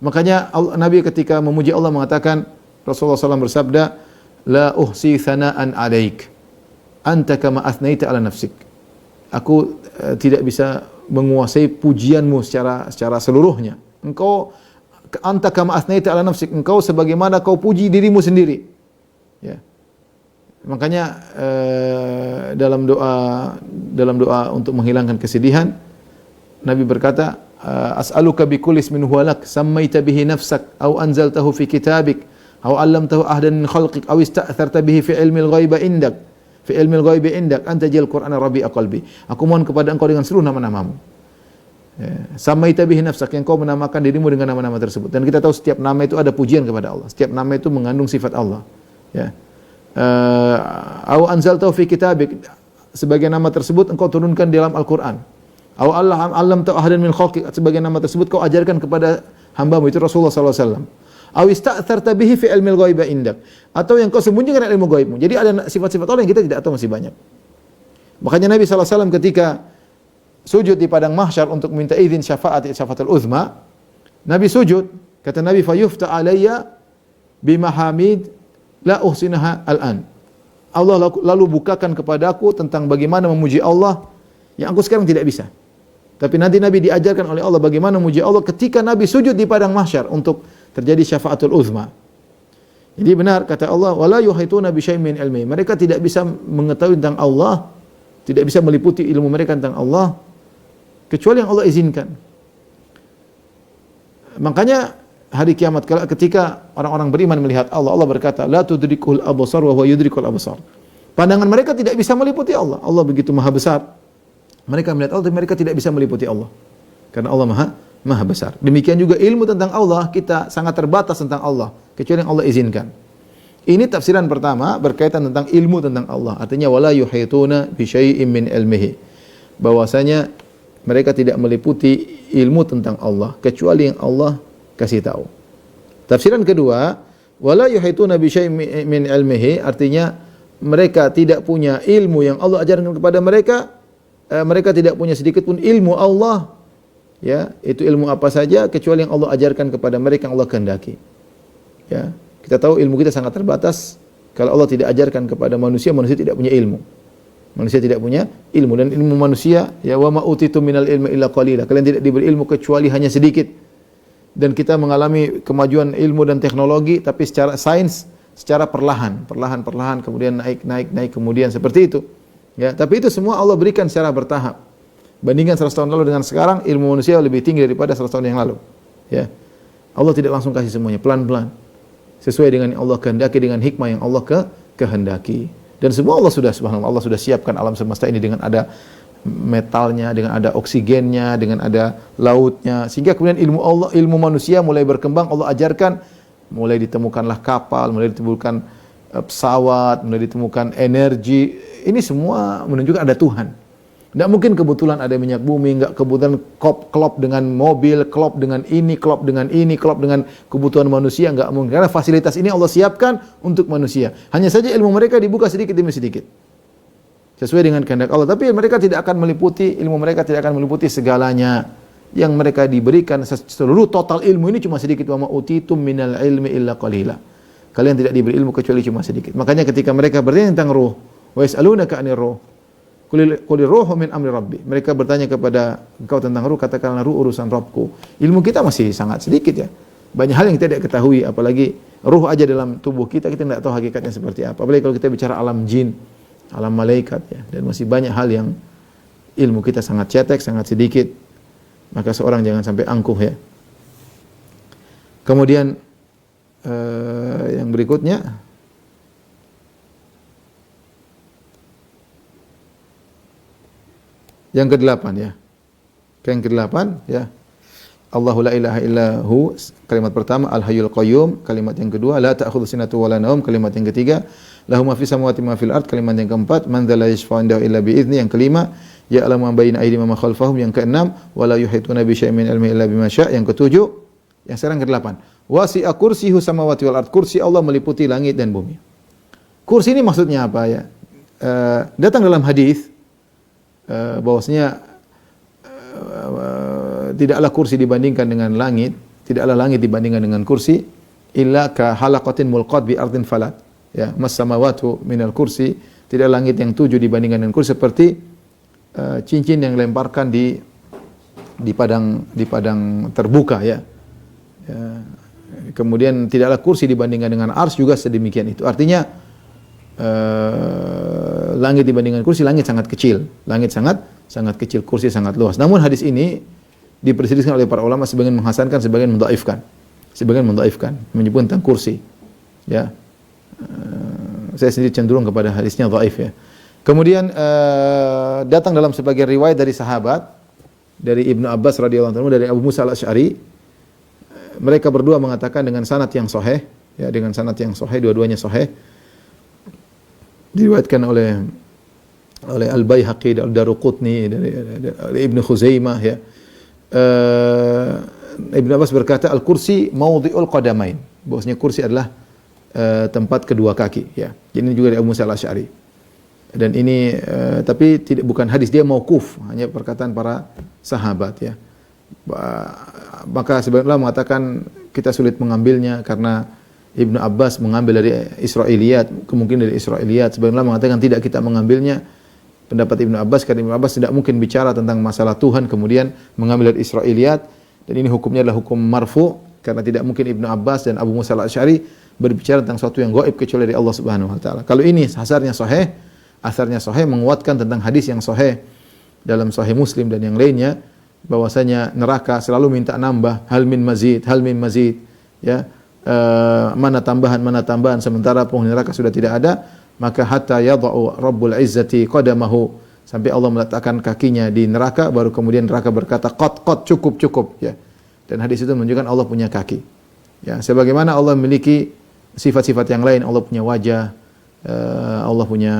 Makanya Nabi ketika memuji Allah mengatakan, Rasulullah SAW bersabda, la uhsi thana'an alaik anta kama athnaita ala nafsik. Aku tidak bisa menguasai pujianmu secara seluruhnya. Engkau anta kama athnaita ala nafsik, engkau sebagaimana kau puji dirimu sendiri. Ya. Makanya dalam doa untuk menghilangkan kesedihan, Nabi berkata, as'aluka bikulli ismin huwa lak sammaita bihi nafsak aw anzaltahu fi kitabik aw 'allamtahu ahdan min khalqik aw ista'tharta bihi fi ilmil ghaibi indak anta jal qur'ana rabi'a qalbi. Aku mohon kepada Engkau dengan seluruh nama-namamu. Sammaita bihi nafsak, yang Kau menamakan dirimu dengan nama-nama tersebut. Dan kita tahu setiap nama itu ada pujian kepada Allah. Setiap nama itu mengandung sifat Allah. Ya. Aw anzaltahu fi kitabik, sebagai nama tersebut Engkau turunkan di dalam Al-Qur'an. Aw allamtahu ahadan min khalqik, sebagai nama tersebut Kau ajarkan kepada hamba-Mu, itu Rasulullah sallallahu alaihi wasallam. Aw ista'tharta bihi fi ilmil ghaibi indak, atau yang Kau sembunyikan ilmu gaibmu. Jadi ada sifat-sifat Allah yang kita tidak tahu, masih banyak. Makanya Nabi sallallahu alaihi wasallam ketika sujud di padang mahsyar untuk minta izin syafaatul uzma, Nabi sujud, kata Nabi, fayufta alayya bimahamid la uhsinaha al-an. Allah lalu bukakan kepadaku tentang bagaimana memuji Allah yang aku sekarang tidak bisa. Tapi nanti Nabi diajarkan oleh Allah bagaimana memuji Allah ketika Nabi sujud di padang mahsyar untuk terjadi syafaatul uzma. Jadi benar kata Allah, wala yuhituna bi syai'in min ilmi. Mereka tidak bisa mengetahui tentang Allah, tidak bisa meliputi ilmu mereka tentang Allah kecuali yang Allah izinkan. Makanya hari kiamat ketika orang-orang beriman melihat Allah, Allah berkata, la tudrikul absar wa huwa yudrikul absar. Pandangan mereka tidak bisa meliputi Allah. Allah begitu maha besar. Mereka melihat Allah, tapi mereka tidak bisa meliputi Allah. Karena Allah maha besar. Demikian juga ilmu tentang Allah, kita sangat terbatas tentang Allah, kecuali yang Allah izinkan. Ini tafsiran pertama berkaitan tentang ilmu tentang Allah. Artinya, wala yuhituna bi syai'in min ilmihi. Bahwasanya mereka tidak meliputi ilmu tentang Allah, kecuali yang Allah kasih tahu. Tafsiran kedua, wala yuhituna bi syai'in min ilmihi, artinya mereka tidak punya ilmu yang Allah ajarkan kepada mereka. Mereka tidak punya sedikit pun ilmu Allah, ya, itu ilmu apa saja kecuali yang Allah ajarkan kepada mereka yang Allah kehendaki. Ya, kita tahu ilmu kita sangat terbatas. Kalau Allah tidak ajarkan kepada manusia, manusia tidak punya ilmu. Manusia tidak punya ilmu, dan ilmu manusia, ya, wa ma utitu minal ilmi illa qalila. Kalian tidak diberi ilmu kecuali hanya sedikit. Dan kita mengalami kemajuan ilmu dan teknologi, tapi secara sains, secara perlahan, kemudian naik, kemudian seperti itu. Ya, tapi itu semua Allah berikan secara bertahap. Bandingkan 100 tahun lalu dengan sekarang, ilmu manusia lebih tinggi daripada 100 tahun yang lalu. Ya. Allah tidak langsung kasih semuanya, pelan-pelan. Sesuai dengan yang Allah kehendaki, dengan hikmah yang Allah kehendaki. Dan semua Allah sudah, subhanallah, Allah sudah siapkan alam semesta ini dengan ada metalnya, dengan ada oksigennya, dengan ada lautnya, sehingga kemudian ilmu manusia mulai berkembang. Allah ajarkan, mulai ditemukanlah kapal, mulai ditemukan pesawat, mulai ditemukan energi. Ini semua menunjukkan ada Tuhan. Tidak mungkin kebetulan ada minyak bumi, enggak kebetulan klop dengan mobil, klop dengan ini, klop dengan kebutuhan manusia, enggak mungkin. Karena fasilitas ini Allah siapkan untuk manusia. Hanya saja ilmu mereka dibuka sedikit demi sedikit, sesuai dengan kehendak Allah. Tapi mereka tidak akan meliputi, ilmu mereka tidak akan meliputi segalanya. Yang mereka diberikan seluruh total ilmu ini cuma sedikit. Wa ma utitum minal ilmi illa qalila. Kalian tidak diberi ilmu kecuali cuma sedikit. Makanya ketika mereka bertanya tentang ruh, wa yas'alunaka 'anir ruh, qul ruhu min amri rabbi. Mereka bertanya kepada engkau tentang ruh, katakanlah ruh urusan Rabbku. Ilmu kita masih sangat sedikit, ya. Banyak hal yang kita tidak ketahui, apalagi ruh aja dalam tubuh kita tidak tahu hakikatnya seperti apa. Apalagi kalau kita bicara alam jin, alam malaikat, ya. Dan masih banyak hal yang ilmu kita sangat cetek, sangat sedikit. Maka seorang jangan sampai angkuh, ya. Kemudian yang berikutnya, yang ke-8, ya. Yang ke-8, ya. Allahu la ilaha illahu, kalimat pertama, Al-Hayyul Qayyum, kalimat yang kedua, la ta'khudhu sinatu wa la naum, kalimat yang ketiga, lahu ma fis samawati ma fil ard, kalimat yang keempat, man dzal la yashfa'u indahu illa bi idzni, yang kelima, ya'lamu ma baina aydihim wa ma khalfahum, yang keenam, wa la yuhituna bi syai'in min ilmihi illa bima syaa', yang ketujuh, yang sekarang ke-8, wasi'a kursiyuhu samawati wal ard, kursi Allah meliputi langit dan bumi. Kursi ini maksudnya apa, ya? Datang dalam hadis bahwasanya tidaklah kursi dibandingkan dengan langit, tidaklah langit dibandingkan dengan kursi, illa ka halaqatin mulqat bi ardin falat. Ya, mas samawatu minal kursi, tidak langit yang 7 dibandingkan dengan kursi, seperti cincin yang lemparkan di padang terbuka, ya. Kemudian tidaklah kursi dibandingkan dengan ars, juga sedemikian itu. Artinya langit dibandingkan kursi, langit sangat kecil. Langit sangat kecil, kursi sangat luas. Namun hadis ini diperselisihkan oleh para ulama, sebagian menghasankan, sebagian mendhaifkan. Menyebut tentang kursi. Ya. Saya sendiri cenderung kepada hadisnya dhaif ya. Kemudian datang dalam sebagian riwayat dari sahabat, dari Ibnu Abbas radhiyallahu anhu, dari Abu Musa al-Asy'ari, mereka berdua mengatakan dengan sanad yang sahih, ya, dengan sanad yang sahih, dua-duanya sahih. Diriwayatkan oleh Al-Baihaqi, Ad-Daruqutni, dari Ibnu Khuzaimah ya. Ibnu Abbas berkata al-kursi maudhi'ul qadamain. Bahwasanya kursi adalah tempat kedua kaki ya. Jadi ini juga dari Abu Musa al-Asy'ari. Dan ini tapi bukan hadis, dia mauquf, hanya perkataan para sahabat ya. Maka sebenarnya mengatakan kita sulit mengambilnya karena Ibnu Abbas mengambil dari Israiliyat, kemungkinan dari Israiliyat. Sebenarnya mengatakan tidak, kita mengambilnya pendapat Ibnu Abbas karena Ibnu Abbas tidak mungkin bicara tentang masalah Tuhan kemudian mengambil dari Israiliyat, dan ini hukumnya adalah hukum marfu karena tidak mungkin Ibnu Abbas dan Abu Musa al-Asy'ari berbicara tentang sesuatu yang gaib kecuali dari Allah Subhanahu wa taala. Kalau ini asarnya sahih menguatkan tentang hadis yang sahih dalam Sahih Muslim dan yang lainnya, bahwasanya neraka selalu minta nambah, hal min mazid ya, mana tambahan sementara penghuni neraka sudah tidak ada. Maka hatta yada'u Rabbul Izzati qadamahu, sampai Allah meletakkan kakinya di neraka, baru kemudian neraka berkata qad cukup ya. Dan hadis itu menunjukkan Allah punya kaki ya, sebagaimana Allah memiliki sifat-sifat yang lain. Allah punya wajah, Allah punya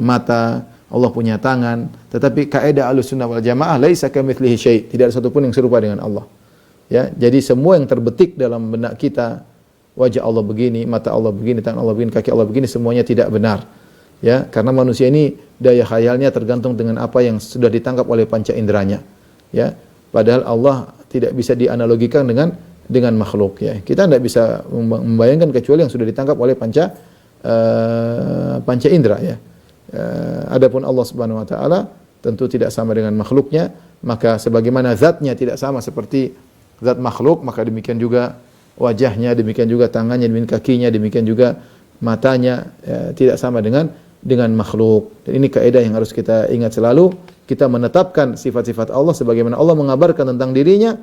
mata, Allah punya tangan, tetapi kaidah Ahlussunnah wal Jamaah laisa kamitslihi syai', tidak ada satupun yang serupa dengan Allah. Ya, jadi semua yang terbetik dalam benak kita, wajah Allah begini, mata Allah begini, tangan Allah begini, kaki Allah begini, semuanya tidak benar. Ya, karena manusia ini daya khayalnya tergantung dengan apa yang sudah ditangkap oleh panca inderanya. Ya, padahal Allah tidak bisa dianalogikan dengan makhluk ya. Kita tidak bisa membayangkan kecuali yang sudah ditangkap oleh panca indera ya. Adapun Allah Subhanahu wa taala tentu tidak sama dengan makhluknya, maka sebagaimana zatnya tidak sama seperti zat makhluk, maka demikian juga wajahnya, demikian juga tangannya, demikian kakinya, demikian juga matanya ya, tidak sama dengan makhluk. Dan ini kaidah yang harus kita ingat selalu. Kita menetapkan sifat-sifat Allah sebagaimana Allah mengabarkan tentang dirinya.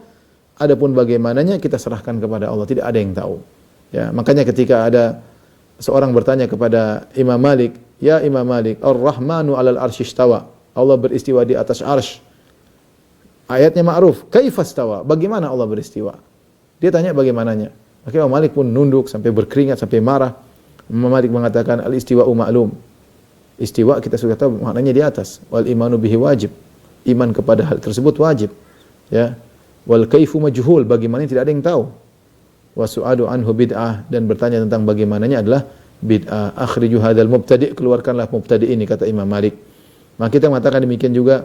Adapun bagaimananya kita serahkan kepada Allah, tidak ada yang tahu. Ya, makanya ketika ada seorang bertanya kepada Imam Malik, "Ya Imam Malik, Ar-Rahmanu 'alal 'arsy istawa." Allah beristiwa di atas arsy. Ayatnya ma'ruf, kaifastawa? Bagaimana Allah beristiwa? Dia tanya bagaimananya. Maka Imam Malik pun nunduk sampai berkeringat, sampai marah. Imam Malik mengatakan al-istiwa'u ma'lum. Istiwa kita sudah tahu maknanya di atas. Wal imanu bihi wajib. Iman kepada hal tersebut wajib. Ya. Wal kaifu majhul, bagaimana tidak ada yang tahu. Wa su'adu anhu bid'ah, dan bertanya tentang bagaimananya adalah bid'ah. Akhriju hadzal mubtadi', keluarkanlah mubtadi' ini, kata Imam Malik. Maka kita mengatakan demikian juga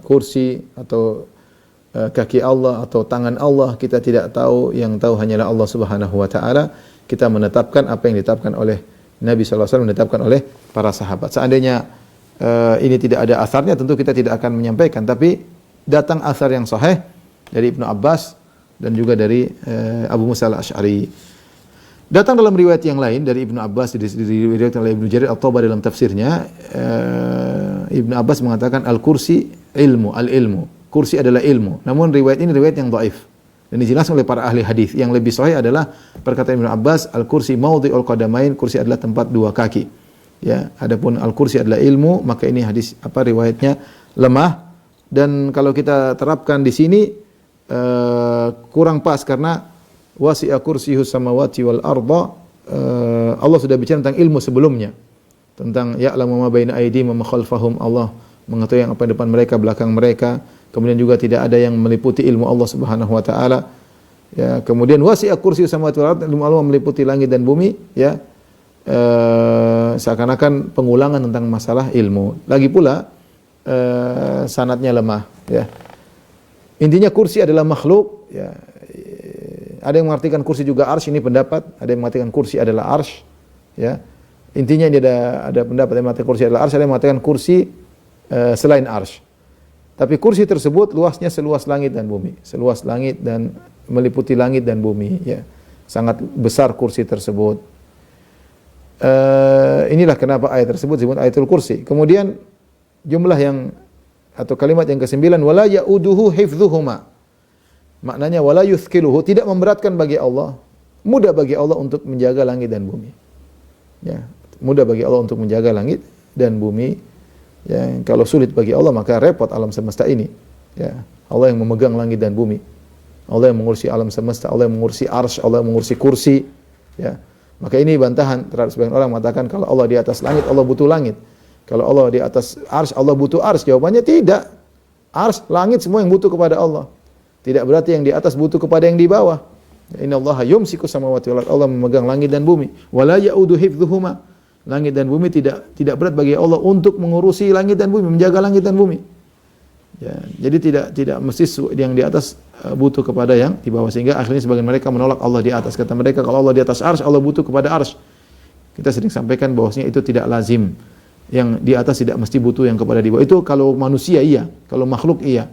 kursi atau kaki Allah atau tangan Allah kita tidak tahu, yang tahu hanyalah Allah Subhanahu wa taala. Kita menetapkan apa yang ditetapkan oleh Nabi sallallahu alaihi wasallam, ditetapkan oleh para sahabat. Seandainya ini tidak ada asarnya, tentu kita tidak akan menyampaikan, tapi datang asar yang sahih dari Ibnu Abbas dan juga dari Abu Musa al-Asy'ari. Datang dalam riwayat yang lain dari Ibnu Abbas, diriwayatkan oleh Ibnu Jarir At-Tabari dalam tafsirnya, Ibnu Abbas mengatakan al-kursi ilmu, al-ilmu. Kursi adalah ilmu. Namun riwayat ini riwayat yang dhaif. Dan dijelaskan oleh para ahli hadis. Yang lebih sahih adalah perkataan Ibnu Abbas, al-kursi maudhi'ul qadamain, kursi adalah tempat dua kaki. Ya, adapun al-kursi adalah ilmu, maka ini hadis riwayatnya lemah. Dan kalau kita terapkan di sini kurang pas, karena wasi'a kursiyus samawati wal arda, Allah sudah bicara tentang ilmu sebelumnya, tentang ya'lamu ma baina aydihim wa ma khalfahum, Allah mengetahui yang apa di depan mereka, belakang mereka. Kemudian juga tidak ada yang meliputi ilmu Allah Subhanahu wa taala. Ya, kemudian wasi'a kursiyus samawati wal arda, ilmu Allah meliputi langit dan bumi, ya. Seakan-akan pengulangan tentang masalah ilmu. Lagi pula sanadnya lemah, ya. Intinya kursi adalah makhluk, ya. Ada yang mengartikan kursi juga arsy, ini pendapat. Ada yang mengatakan kursi adalah arsy, ya. Intinya ini ada pendapat yang mengatakan kursi adalah arsy, ada yang mengatakan kursi selain arsy. Tapi kursi tersebut luasnya seluas langit dan bumi, seluas langit dan meliputi langit dan bumi, ya. Sangat besar kursi tersebut. inilah kenapa ayat tersebut disebut ayatul kursi. Kemudian jumlah yang atau kalimat yang ke-9, wala yauduhu hifdzuhuma. Maknanya wala yuthqiluhu, tidak memberatkan bagi Allah, mudah bagi Allah untuk menjaga langit dan bumi. Ya, mudah bagi Allah untuk menjaga langit dan bumi. Ya, kalau sulit bagi Allah maka repot alam semesta ini. Ya, Allah yang memegang langit dan bumi. Allah yang mengurusi alam semesta, Allah yang mengurusi arsy, Allah yang mengurusi kursi. Ya. Maka ini bantahan terhadap sebagian orang mengatakan kalau Allah di atas langit, Allah butuh langit. Kalau Allah di atas arsy, Allah butuh arsy. Jawabannya tidak. Arsy, langit semua yang butuh kepada Allah. Tidak berarti yang di atas butuh kepada yang di bawah. Innallaha yumsiku samawati wal ardh. Allah memegang langit dan bumi. Wala yaudu hifdzuhuma. Langit dan bumi tidak berat bagi Allah untuk mengurusi langit dan bumi, menjaga langit dan bumi. Ya, jadi tidak mesti yang di atas butuh kepada yang di bawah, sehingga akhirnya sebagian mereka menolak Allah di atas. Kata mereka kalau Allah di atas arsy, Allah butuh kepada arsy. Kita sering sampaikan bahwasanya itu tidak lazim. Yang di atas tidak mesti butuh yang kepada di bawah. Itu kalau manusia iya, kalau makhluk iya.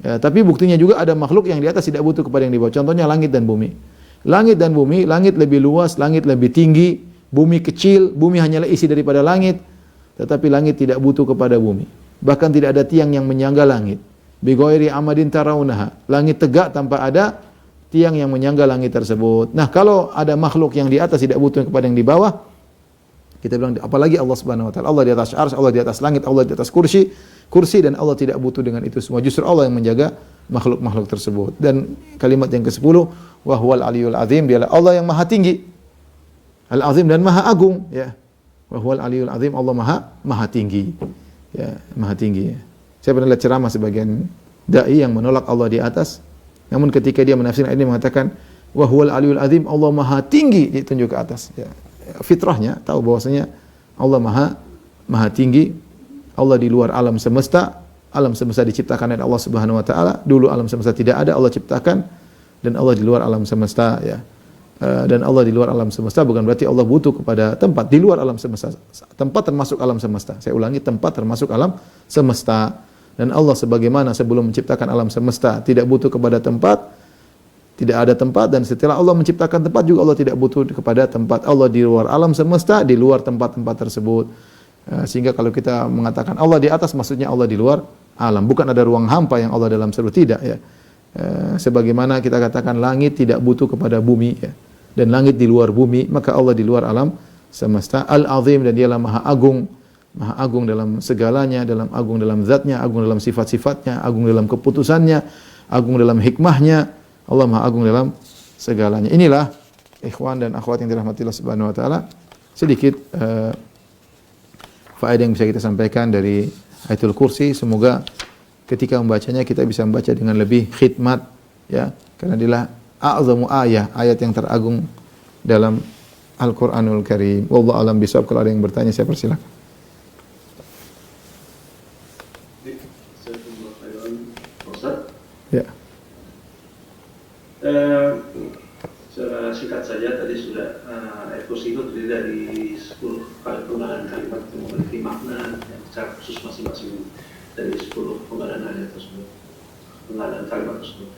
Ya, tapi buktinya juga ada makhluk yang di atas tidak butuh kepada yang di bawah. Contohnya langit dan bumi. Langit dan bumi, langit lebih luas, langit lebih tinggi, bumi kecil, bumi hanyalah isi daripada langit, tetapi langit tidak butuh kepada bumi. Bahkan tidak ada tiang yang menyangga langit. Bi ghairi amadin tarawunaha. Langit tegak tanpa ada tiang yang menyangga langit tersebut. Nah, kalau ada makhluk yang di atas tidak butuh kepada yang di bawah, kita bilang apalagi Allah Subhanahu wa taala. Allah di atas arsy, Allah di atas langit, Allah di atas kursi, dan Allah tidak butuh dengan itu semua. Justru Allah yang menjaga makhluk-makhluk tersebut. Dan kalimat yang ke-10, wa huwal aliyul azim, dialah Allah yang maha tinggi. Al-azim dan maha agung, ya. Wa huwal aliyul azim, Allah maha tinggi. Ya, maha tinggi. Saya pernah lihat ceramah sebagian dai yang menolak Allah di atas. Namun ketika dia menafsirkan ini mengatakan wa huwal aliyul azim, Allah maha tinggi, ditunjuk ke atas. Ya. Fitrahnya tahu bahwasanya Allah maha tinggi. Allah di luar alam semesta. Alam semesta diciptakan oleh Allah Subhanahu wa taala. Dulu alam semesta tidak ada, Allah ciptakan, dan Allah di luar alam semesta, ya. Dan Allah di luar alam semesta bukan berarti Allah butuh kepada tempat di luar alam semesta. Tempat termasuk alam semesta. Saya ulangi, tempat termasuk alam semesta. Dan Allah sebagaimana sebelum menciptakan alam semesta tidak butuh kepada tempat, tidak ada tempat, dan setelah Allah menciptakan tempat juga Allah tidak butuh kepada tempat. Allah di luar alam semesta, di luar tempat-tempat tersebut. Sehingga kalau kita mengatakan Allah di atas, maksudnya Allah di luar alam. Bukan ada ruang hampa yang Allah dalam seluruh, tidak, ya. Sebagaimana kita katakan langit tidak butuh kepada bumi, ya. Dan langit di luar bumi, maka Allah di luar alam semesta. Al-Azim, dan dialah maha agung dalam segalanya, agung dalam zatnya, agung dalam sifat-sifatnya, agung dalam keputusannya, agung dalam hikmahnya. Allah maha agung dalam segalanya. Inilah ikhwan dan akhwat yang dirahmati Allah Subhanahu wa taala, sedikit faedah yang bisa kita sampaikan dari ayatul kursi. Semoga ketika membacanya kita bisa membaca dengan lebih khidmat, ya, karena dialah a'zamu ayat yang teragung dalam Al-Qur'anul Karim. Wallahu a'lam bishawab. Kalau ada yang bertanya saya persilakan. Ya. Secara singkat saja tadi sudah ayat kursi itu terdiri dari 10 kali penggunaan kalimat yang memiliki makna yang secara khusus masing-masing dari 10 penggunaan ayat tersebut, penggunaan kalimat tersebut.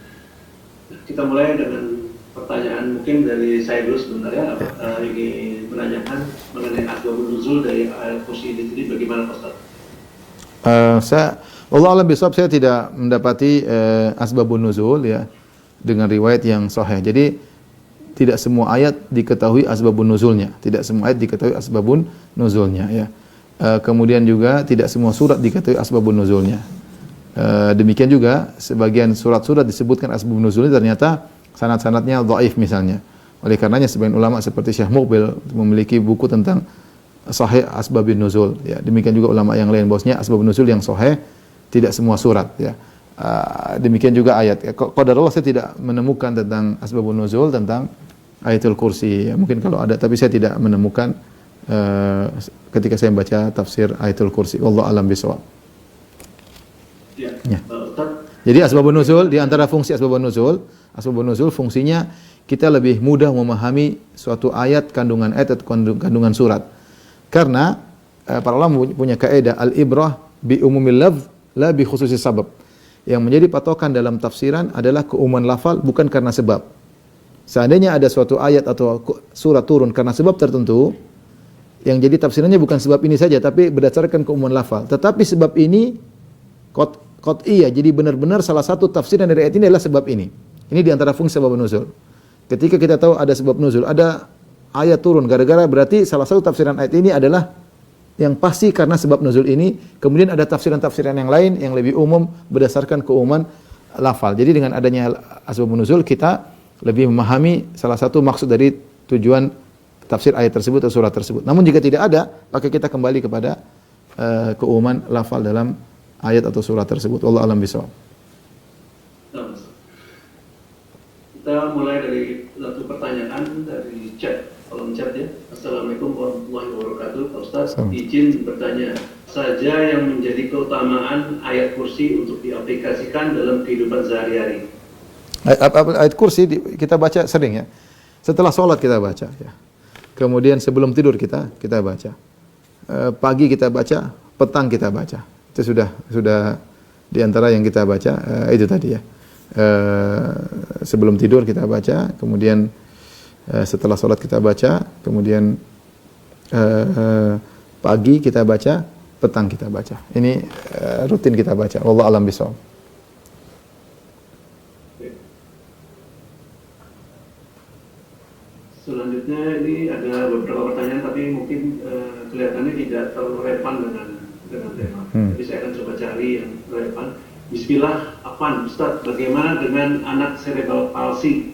Kita mulai dengan pertanyaan mungkin dari saya dulu sebenarnya, ingin menanyakan mengenai asbabun nuzul dari ayat kursi ini. Jadi bagaimana, Ustaz? Wallahu a'lam bishawab, saya tidak mendapati asbabun nuzul, ya, dengan riwayat yang sahih. Jadi tidak semua ayat diketahui asbabun nuzulnya, tidak semua ayat diketahui asbabun nuzulnya, ya. Kemudian juga tidak semua surat diketahui asbabun nuzulnya. Demikian juga sebagian surat-surat disebutkan asbabun nuzulnya ternyata sanad-sanadnya dhaif misalnya. Oleh karenanya sebagian ulama seperti Syekh Muqbil memiliki buku tentang sahih asbabun nuzul, ya. Demikian juga ulama yang lain bahwasanya asbabun nuzul yang sahih tidak semua surat, ya. Demikian juga ayat. Qadarullah saya tidak menemukan tentang asbabun nuzul tentang ayatul kursi. Ya, mungkin kalau ada, tapi saya tidak menemukan ketika saya membaca tafsir ayatul kursi. Wallahu a'lam bishawab. Ya. Jadi asbabun nuzul, di antara fungsi asbabun nuzul fungsinya kita lebih mudah memahami suatu ayat, kandungan ayat atau kandungan surat. Karena para ulama punya kaidah al-ibrah bi umumil lafz la bi khususis sabab. Yang menjadi patokan dalam tafsiran adalah keumuman lafal, bukan karena sebab. Seandainya ada suatu ayat atau surat turun karena sebab tertentu, yang jadi tafsirannya bukan sebab ini saja, tapi berdasarkan keumuman lafal. Tetapi sebab ini qat'iyah, jadi benar-benar salah satu tafsiran dari ayat ini adalah sebab ini. Ini di antara fungsi sebab nuzul. Ketika kita tahu ada sebab nuzul, ada ayat turun gara-gara, berarti salah satu tafsiran ayat ini adalah yang pasti karena sebab nuzul ini. Kemudian ada tafsiran-tafsiran yang lain yang lebih umum berdasarkan keumuman lafal. Jadi dengan adanya asbab nuzul kita lebih memahami salah satu maksud dari tujuan tafsir ayat tersebut atau surat tersebut. Namun jika tidak ada, maka kita kembali kepada keumuman lafal dalam ayat atau surat tersebut. Wallahu a'lam bishawab. Kita mulai dari satu pertanyaan dari chat, kolom chat ya. Assalamualaikum warahmatullahi wabarakatuh. Pak Ustaz, izin bertanya saja yang menjadi keutamaan ayat kursi untuk diaplikasikan dalam kehidupan sehari-hari. Ayat kursi kita baca sering ya. Setelah sholat kita baca ya. Kemudian sebelum tidur kita baca. Pagi kita baca, petang kita baca. Itu sudah di antara yang kita baca itu tadi ya. Sebelum tidur kita baca, kemudian setelah sholat kita baca, kemudian pagi kita baca, petang kita baca. Ini rutin kita baca. Wallahu a'lam bishawab. Selanjutnya ini ada beberapa pertanyaan tapi mungkin kelihatannya tidak terlalu relevan dengan tema. Jadi saya akan coba cari yang relevan. Bismillah, Afwan, Ustaz, bagaimana dengan anak cerebral palsy?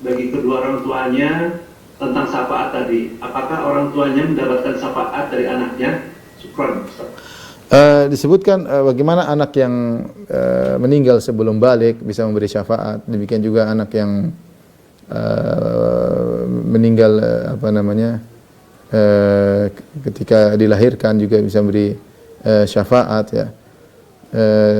Bagi kedua orang tuanya tentang syafaat tadi, apakah orang tuanya mendapatkan syafaat dari anaknya? Syukran, Ustaz. Disebutkan bagaimana anak yang meninggal sebelum balik bisa memberi syafaat. Demikian juga anak yang meninggal ketika dilahirkan juga bisa memberi syafaat ya.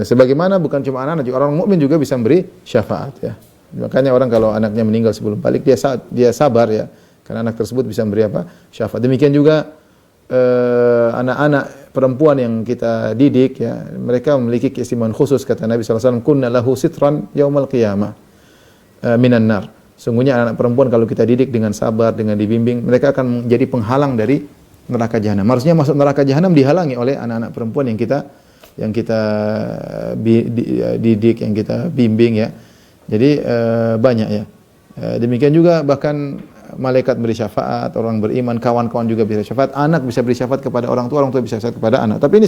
Sebagaimana bukan cuma anak, juga orang mukmin juga bisa memberi syafaat ya. Makanya orang kalau anaknya meninggal sebelum balik dia sabar ya, karena anak tersebut bisa memberi syafaat. Demikian juga anak-anak perempuan yang kita didik ya, mereka memiliki keistimewaan khusus. Kata Nabi SAW, kunna lahu sitran yaumal qiyamah minan nar. Sungguhnya anak perempuan kalau kita didik dengan sabar, dengan dibimbing, mereka akan menjadi penghalang dari neraka jahanam. Maksudnya masuk neraka jahanam dihalangi oleh anak-anak perempuan yang kita didik, yang kita bimbing ya. Jadi banyak ya. Demikian juga bahkan malaikat beri syafaat, orang beriman, kawan-kawan juga bisa syafaat, anak bisa beri syafaat kepada orang tua bisa syafaat kepada anak. Tapi ini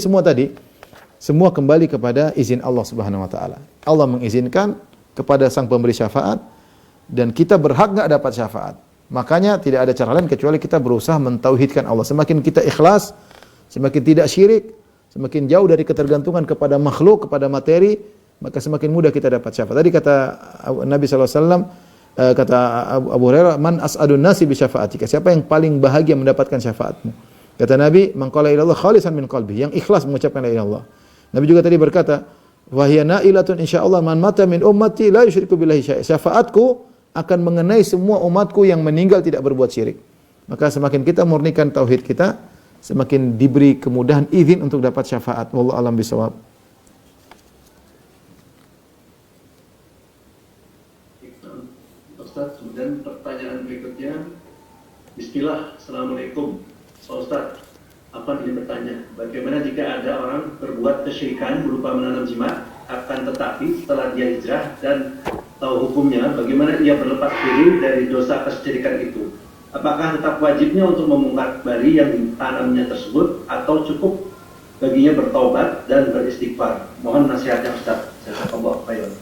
semua kembali kepada izin Allah Subhanahu wa taala. Allah mengizinkan kepada sang pemberi syafaat dan kita berhak enggak dapat syafaat. Makanya tidak ada cara lain kecuali kita berusaha mentauhidkan Allah. Semakin kita ikhlas, semakin tidak syirik, semakin jauh dari ketergantungan kepada makhluk, kepada materi, maka semakin mudah kita dapat syafaat. Tadi kata Nabi SAW, kata Abu Hurairah, man as'adun nasi bi syafaatika. Siapa yang paling bahagia mendapatkan syafaatmu? Kata Nabi, man qala ila Allah khalisan min qalbi, yang ikhlas mengucapkan la ilaha illallah. Nabi juga tadi berkata, wa hiya nailatun insyaallah man mata min ummati la yusyriku billahi syai'a. Syafaatku akan mengenai semua umatku yang meninggal tidak berbuat syirik. Maka semakin kita murnikan tauhid kita, semakin diberi kemudahan izin untuk dapat syafaat. Wallahu a'lam bishawab. Ustaz, kemudian pertanyaan berikutnya. Bismillah, Assalamualaikum. Pak Ustaz, apa ini bertanya, bagaimana jika ada orang berbuat kesyirikan berupa menanam jimat, akan tetapi setelah dia hijrah dan tahu hukumnya, bagaimana ia berlepas diri dari dosa kesyirikan itu? Apakah tetap wajibnya untuk membongkar bari yang ditanamnya tersebut, atau cukup baginya bertaubat dan beristighfar? Mohon nasihatnya Ustaz. Jazakallahu khairan.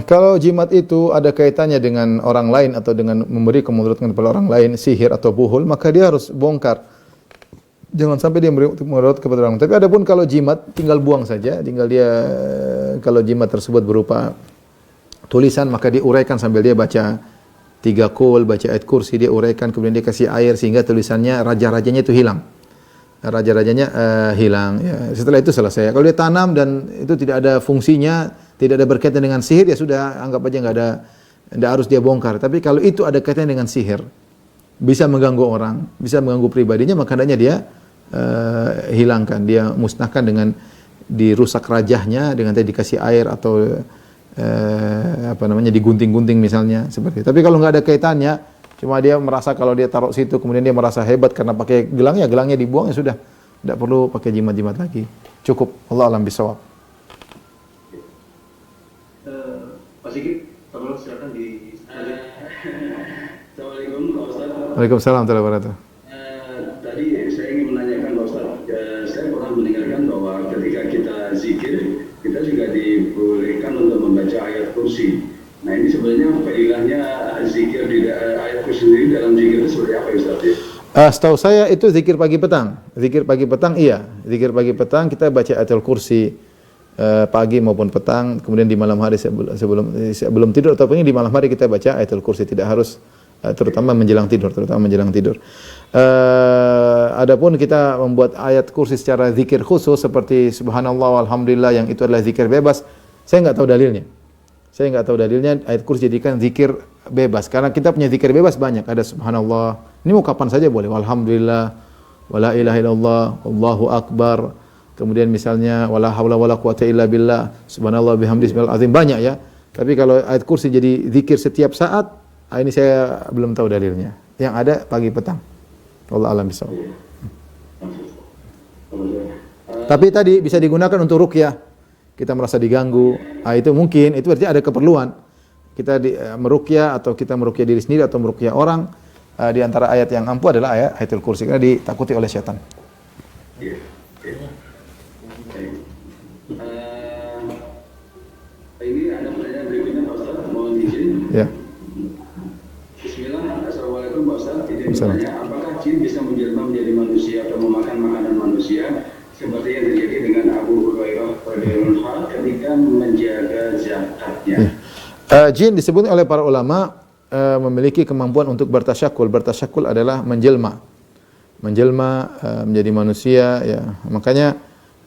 Kalau jimat itu ada kaitannya dengan orang lain atau dengan memberi kemudaratan kepada orang lain, sihir atau buhul, maka dia harus bongkar. Jangan sampai dia memberi mudarat kepada orang lain. Tapi adapun kalau jimat, tinggal buang saja. Kalau jimat tersebut berupa tulisan, maka dia uraikan sambil dia baca 3 qul, baca ayat kursi, dia uraikan, kemudian dia kasih air sehingga tulisannya, raja-rajanya itu hilang. Raja-rajanya hilang. Ya, setelah itu selesai. Kalau dia tanam dan itu tidak ada fungsinya, tidak ada berkaitan dengan sihir, ya sudah, anggap aja tidak harus dia bongkar. Tapi kalau itu ada kaitannya dengan sihir, bisa mengganggu orang, bisa mengganggu pribadinya, maka hendaknya dia hilangkan, dia musnahkan dengan dirusak rajahnya dengan tadi dikasih air atau digunting-gunting misalnya seperti itu. Tapi kalau nggak ada kaitannya, Cuma dia merasa kalau dia taruh situ, kemudian dia merasa hebat karena pakai gelang, ya gelangnya dibuang, ya sudah. Tidak perlu pakai jimat-jimat lagi. Cukup. Allah alam bisawab. Pak Sigit, tolong silakan di. Assalamualaikum Pak Ustaz. Waalaikumsalam warahmatullahi wabarakatuh. Tadi saya ingin menanyakan Pak Ustaz. Saya pernah mendengarkan bahwa ketika kita zikir, kita juga dibolehkan untuk membaca ayat kursi. Nah ini sebenarnya faedahnya zikir di ayat kursi sendiri dalam zikir itu seperti apa Ustaz? Setahu saya itu zikir pagi petang. Zikir pagi petang iya. Zikir pagi petang kita baca ayatul kursi pagi maupun petang. Kemudian di malam hari sebelum tidur ataupun di malam hari kita baca ayatul kursi. Tidak harus terutama menjelang tidur. Adapun kita membuat ayat kursi secara zikir khusus seperti subhanallah walhamdulillah yang itu adalah zikir bebas, saya nggak tahu dalilnya. Ayat kursi jadikan zikir bebas. Karena kita punya zikir bebas banyak. Ada subhanallah. Ini mau kapan saja boleh. Walhamdulillah. Wala ilaha illallah. Allahu akbar. Kemudian misalnya wala haula wala quwata illa billah. Subhanallah bihamdi bismillahil azim. Banyak ya. Tapi kalau ayat kursi jadi zikir setiap saat, ini saya belum tahu dalilnya. Yang ada pagi petang. Allah alam bisawab. Tapi tadi bisa digunakan untuk ruqyah. Kita merasa diganggu, itu mungkin, itu berarti ada keperluan. Kita meruqyah atau kita meruqyah diri sendiri atau meruqyah orang, di antara ayat yang ampuh adalah ayat ayatul kursi, karena ditakuti oleh setan. Ini ada pertanyaan berikutnya Pak Ustaz, mohon izin. Ya. Bismillah, Assalamualaikum Pak Ustaz. Izin bertanya, apakah jin bisa menjelma menjadi manusia atau memakan makanan manusia? Seperti yang terjadi dengan Abu Hurairah radhiyallahu anhu ketika menjaga zakatnya. Jin disebut oleh para ulama memiliki kemampuan untuk bertasyakul. Bertasyakul adalah menjelma menjadi manusia. Ya, makanya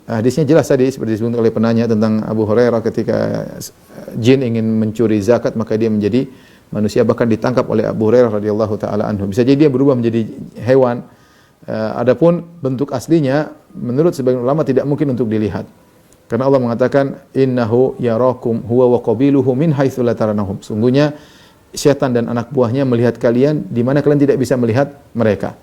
hadisnya jelas tadi seperti disebut oleh penanya tentang Abu Hurairah ketika jin ingin mencuri zakat maka dia menjadi manusia, bahkan ditangkap oleh Abu Hurairah radhiyallahu taala anhu. Bisa jadi dia berubah menjadi hewan. Adapun bentuk aslinya menurut sebagian ulama tidak mungkin untuk dilihat. Karena Allah mengatakan innahu yarakum huwa wa qabiluhu min haitsu la taranahum. Sungguhnya syaitan dan anak buahnya melihat kalian di mana kalian tidak bisa melihat mereka.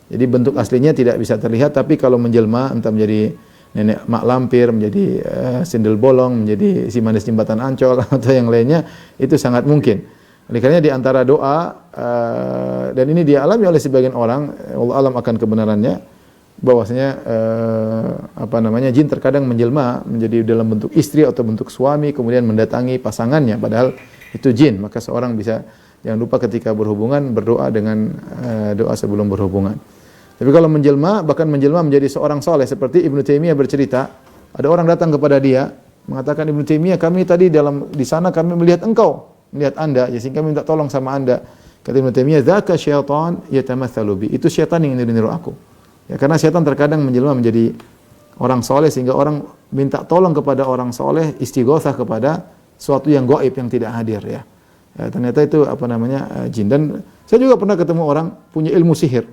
Jadi bentuk aslinya tidak bisa terlihat, tapi kalau menjelma entah menjadi nenek mak lampir, menjadi sindel bolong, menjadi si manis jembatan Ancol atau yang lainnya, itu sangat mungkin. Oleh karena di antara doa dan ini dialami oleh sebagian orang, Allah alam akan kebenarannya, bahwasanya jin terkadang menjelma menjadi dalam bentuk istri atau bentuk suami kemudian mendatangi pasangannya padahal itu jin. Maka seorang bisa, jangan lupa ketika berhubungan berdoa dengan doa sebelum berhubungan. Tapi kalau menjelma, bahkan menjelma menjadi seorang soleh seperti Ibnu Taimiyah bercerita, ada orang datang kepada dia mengatakan, Ibnu Taimiyah, kami tadi di sana kami melihat engkau, melihat Anda, ya sehingga kami minta tolong sama Anda. Kata Ibnu Taimiyah, dzaka syaitan yatamatsalu bi. Itu syaitan yang niru-niru aku. Ya, karena syaitan terkadang menjelma menjadi orang soleh sehingga orang minta tolong kepada orang soleh, istighotsah kepada suatu yang gaib yang tidak hadir ya. Ya, ternyata itu jin. Dan saya juga pernah ketemu orang punya ilmu sihir.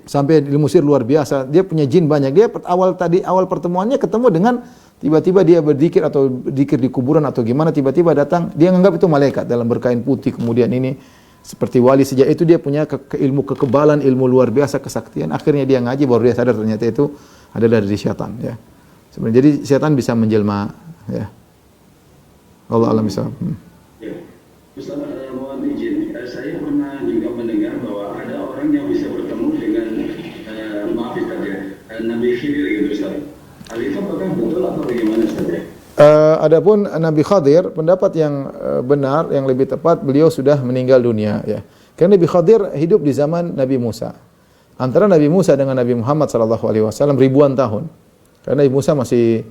Sampai ilmu sihir luar biasa. Dia punya jin banyak. Dia awal pertemuannya ketemu dengan tiba-tiba dia berzikir atau zikir di kuburan atau gimana, tiba-tiba datang, dia menganggap itu malaikat dalam berkain putih, kemudian ini seperti wali. Sejak itu dia punya ilmu kekebalan, ilmu luar biasa, kesaktian. Akhirnya dia ngaji, baru dia sadar ternyata itu adalah dari syaitan ya. Sebenarnya jadi syaitan bisa menjelma ya. Allah alam bisa. Ya. Ustaz, mohon izin, saya pernah juga mendengar bahwa ada orang yang bisa bertemu dengan Nabi Khidir gitu Ustaz. Hal itu apakah betul atau bagaimana Ustaz? Adapun Nabi Khadir, pendapat yang benar, yang lebih tepat, beliau sudah meninggal dunia ya. Karena Nabi Khadir hidup di zaman Nabi Musa. Antara Nabi Musa dengan Nabi Muhammad SAW ribuan tahun. Karena Nabi Musa masih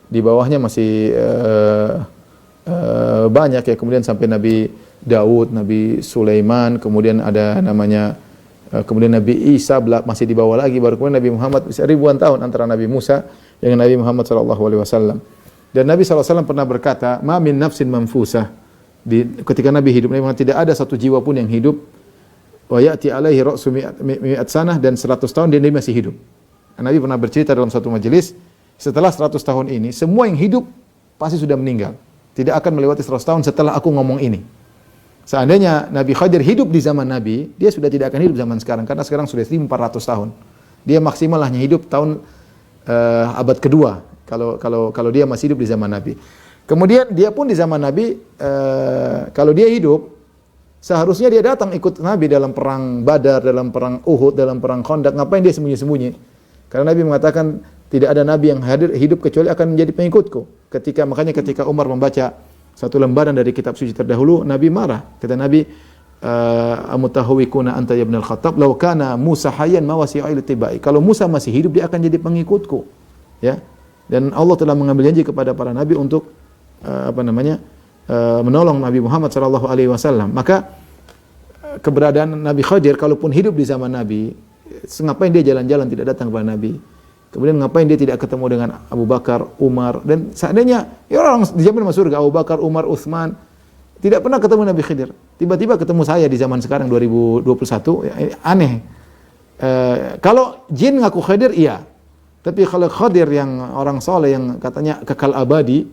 di bawahnya masih banyak ya. Kemudian sampai Nabi Daud, Nabi Sulaiman, kemudian ada namanya kemudian Nabi Isa masih di bawah lagi, baru kemudian Nabi Muhammad, ribuan tahun antara Nabi Musa dengan Nabi Muhammad SAW. Dan Nabi SAW pernah berkata, ma min nafsin manfusah. Ketika Nabi hidup, Nabi Muhammad, tidak ada satu jiwa pun yang hidup, wa ya'ti alaihi ra'su mi'at sanah, dan 100 tahun dia masih hidup. Nabi pernah bercerita dalam satu majelis, setelah 100 tahun ini, semua yang hidup pasti sudah meninggal. Tidak akan melewati 100 tahun setelah aku ngomong ini. Seandainya Nabi Khadir hidup di zaman Nabi, dia sudah tidak akan hidup zaman sekarang karena sekarang sudah 1400 tahun. Dia maksimal hanya hidup tahun abad kedua kalau dia masih hidup di zaman Nabi. Kemudian dia pun di zaman Nabi kalau dia hidup seharusnya dia datang ikut Nabi dalam perang Badar, dalam perang Uhud, dalam perang Khandaq. Ngapain dia sembunyi-sembunyi? Karena Nabi mengatakan tidak ada nabi yang hadir hidup kecuali akan menjadi pengikutku. Makanya ketika Umar membaca satu lembaran dari kitab suci terdahulu, Nabi marah. Kata Nabi, "Amutahawikuna anta ya ibn al-Khattab, law kana Musa hayyan ma wasi'a tibai." Kalau Musa masih hidup dia akan jadi pengikutku. Ya. Dan Allah telah mengambil janji kepada para nabi untuk menolong Nabi Muhammad sallallahu alaihi wasallam. Maka keberadaan Nabi Khadir kalaupun hidup di zaman Nabi, ngapain dia jalan-jalan tidak datang kepada Nabi? Kemudian ngapain dia tidak ketemu dengan Abu Bakar, Umar, dan seandainya ya orang dijamin masuk surga, Abu Bakar, Umar, Utsman, tidak pernah ketemu Nabi Khidir. Tiba-tiba ketemu saya di zaman sekarang 2021, ya, aneh. Kalau jin ngaku Khidir iya. Tapi kalau Khidir yang orang soleh yang katanya kekal abadi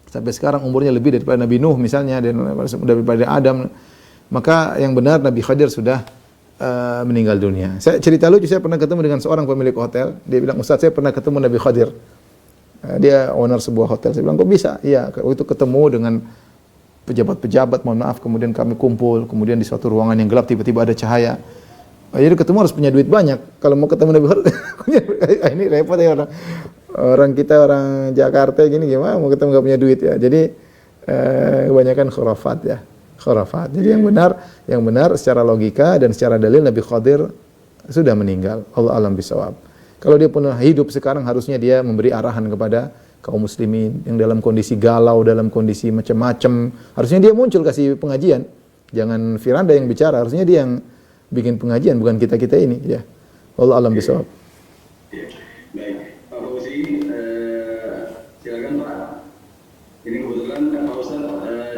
sampai sekarang umurnya lebih daripada Nabi Nuh misalnya dan daripada Adam, maka yang benar Nabi Khidir sudah meninggal dunia. Saya cerita lucu, saya pernah ketemu dengan seorang pemilik hotel. Dia bilang, "Ustaz, saya pernah ketemu Nabi Khidir." Dia owner sebuah hotel. Saya bilang, "Kok bisa?" Iya, waktu itu ketemu dengan pejabat-pejabat, mohon maaf, kemudian kami kumpul, kemudian di suatu ruangan yang gelap tiba-tiba ada cahaya. Jadi ketemu harus punya duit banyak. Kalau mau ketemu Nabi Khidir, ini repot ya orang kita orang Jakarta gini gimana mau ketemu nggak punya duit ya. Jadi kebanyakan khurafat ya. Khurafat. Jadi yang benar secara logika dan secara dalil Nabi Khidir sudah meninggal. Allah alam bisawab. Kalau dia pun hidup sekarang harusnya dia memberi arahan kepada kaum muslimin yang dalam kondisi galau, dalam kondisi macam-macam. Harusnya dia muncul kasih pengajian. Jangan Firanda yang bicara, harusnya dia yang bikin pengajian, bukan kita-kita ini ya. Allah alam bisawab. Baik, Pak Fauzi, silakan Pak. Ini kebetulan Pak Ustaz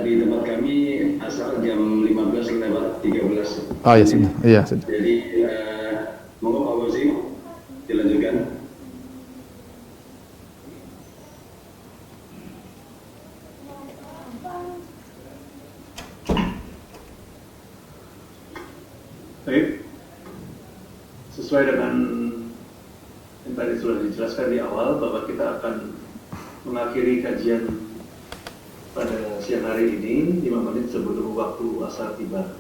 di tempat kami asal jam 15:13. Oh ya sudah, iya sudah. Jadi monggo Pak Fauzi dilanjutkan. Baik, sesuai dengan yang tadi sudah dijelaskan di awal bahwa kita akan mengakhiri kajian pada siang hari ini 5 menit sebelum waktu asar tiba.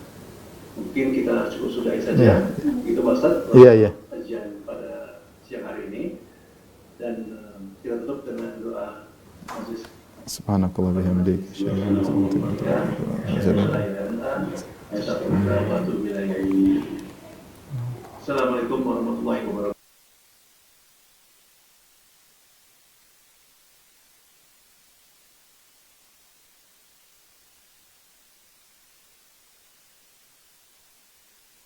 Mungkin kita cukup sudahi saja. Itu Pak Ustaz. Iya. Kajian pada siang hari ini dan kita tutup dengan doa majelis. Subhanakallah bihamdik. Assalamualaikum warahmatullahi wabarakatuh.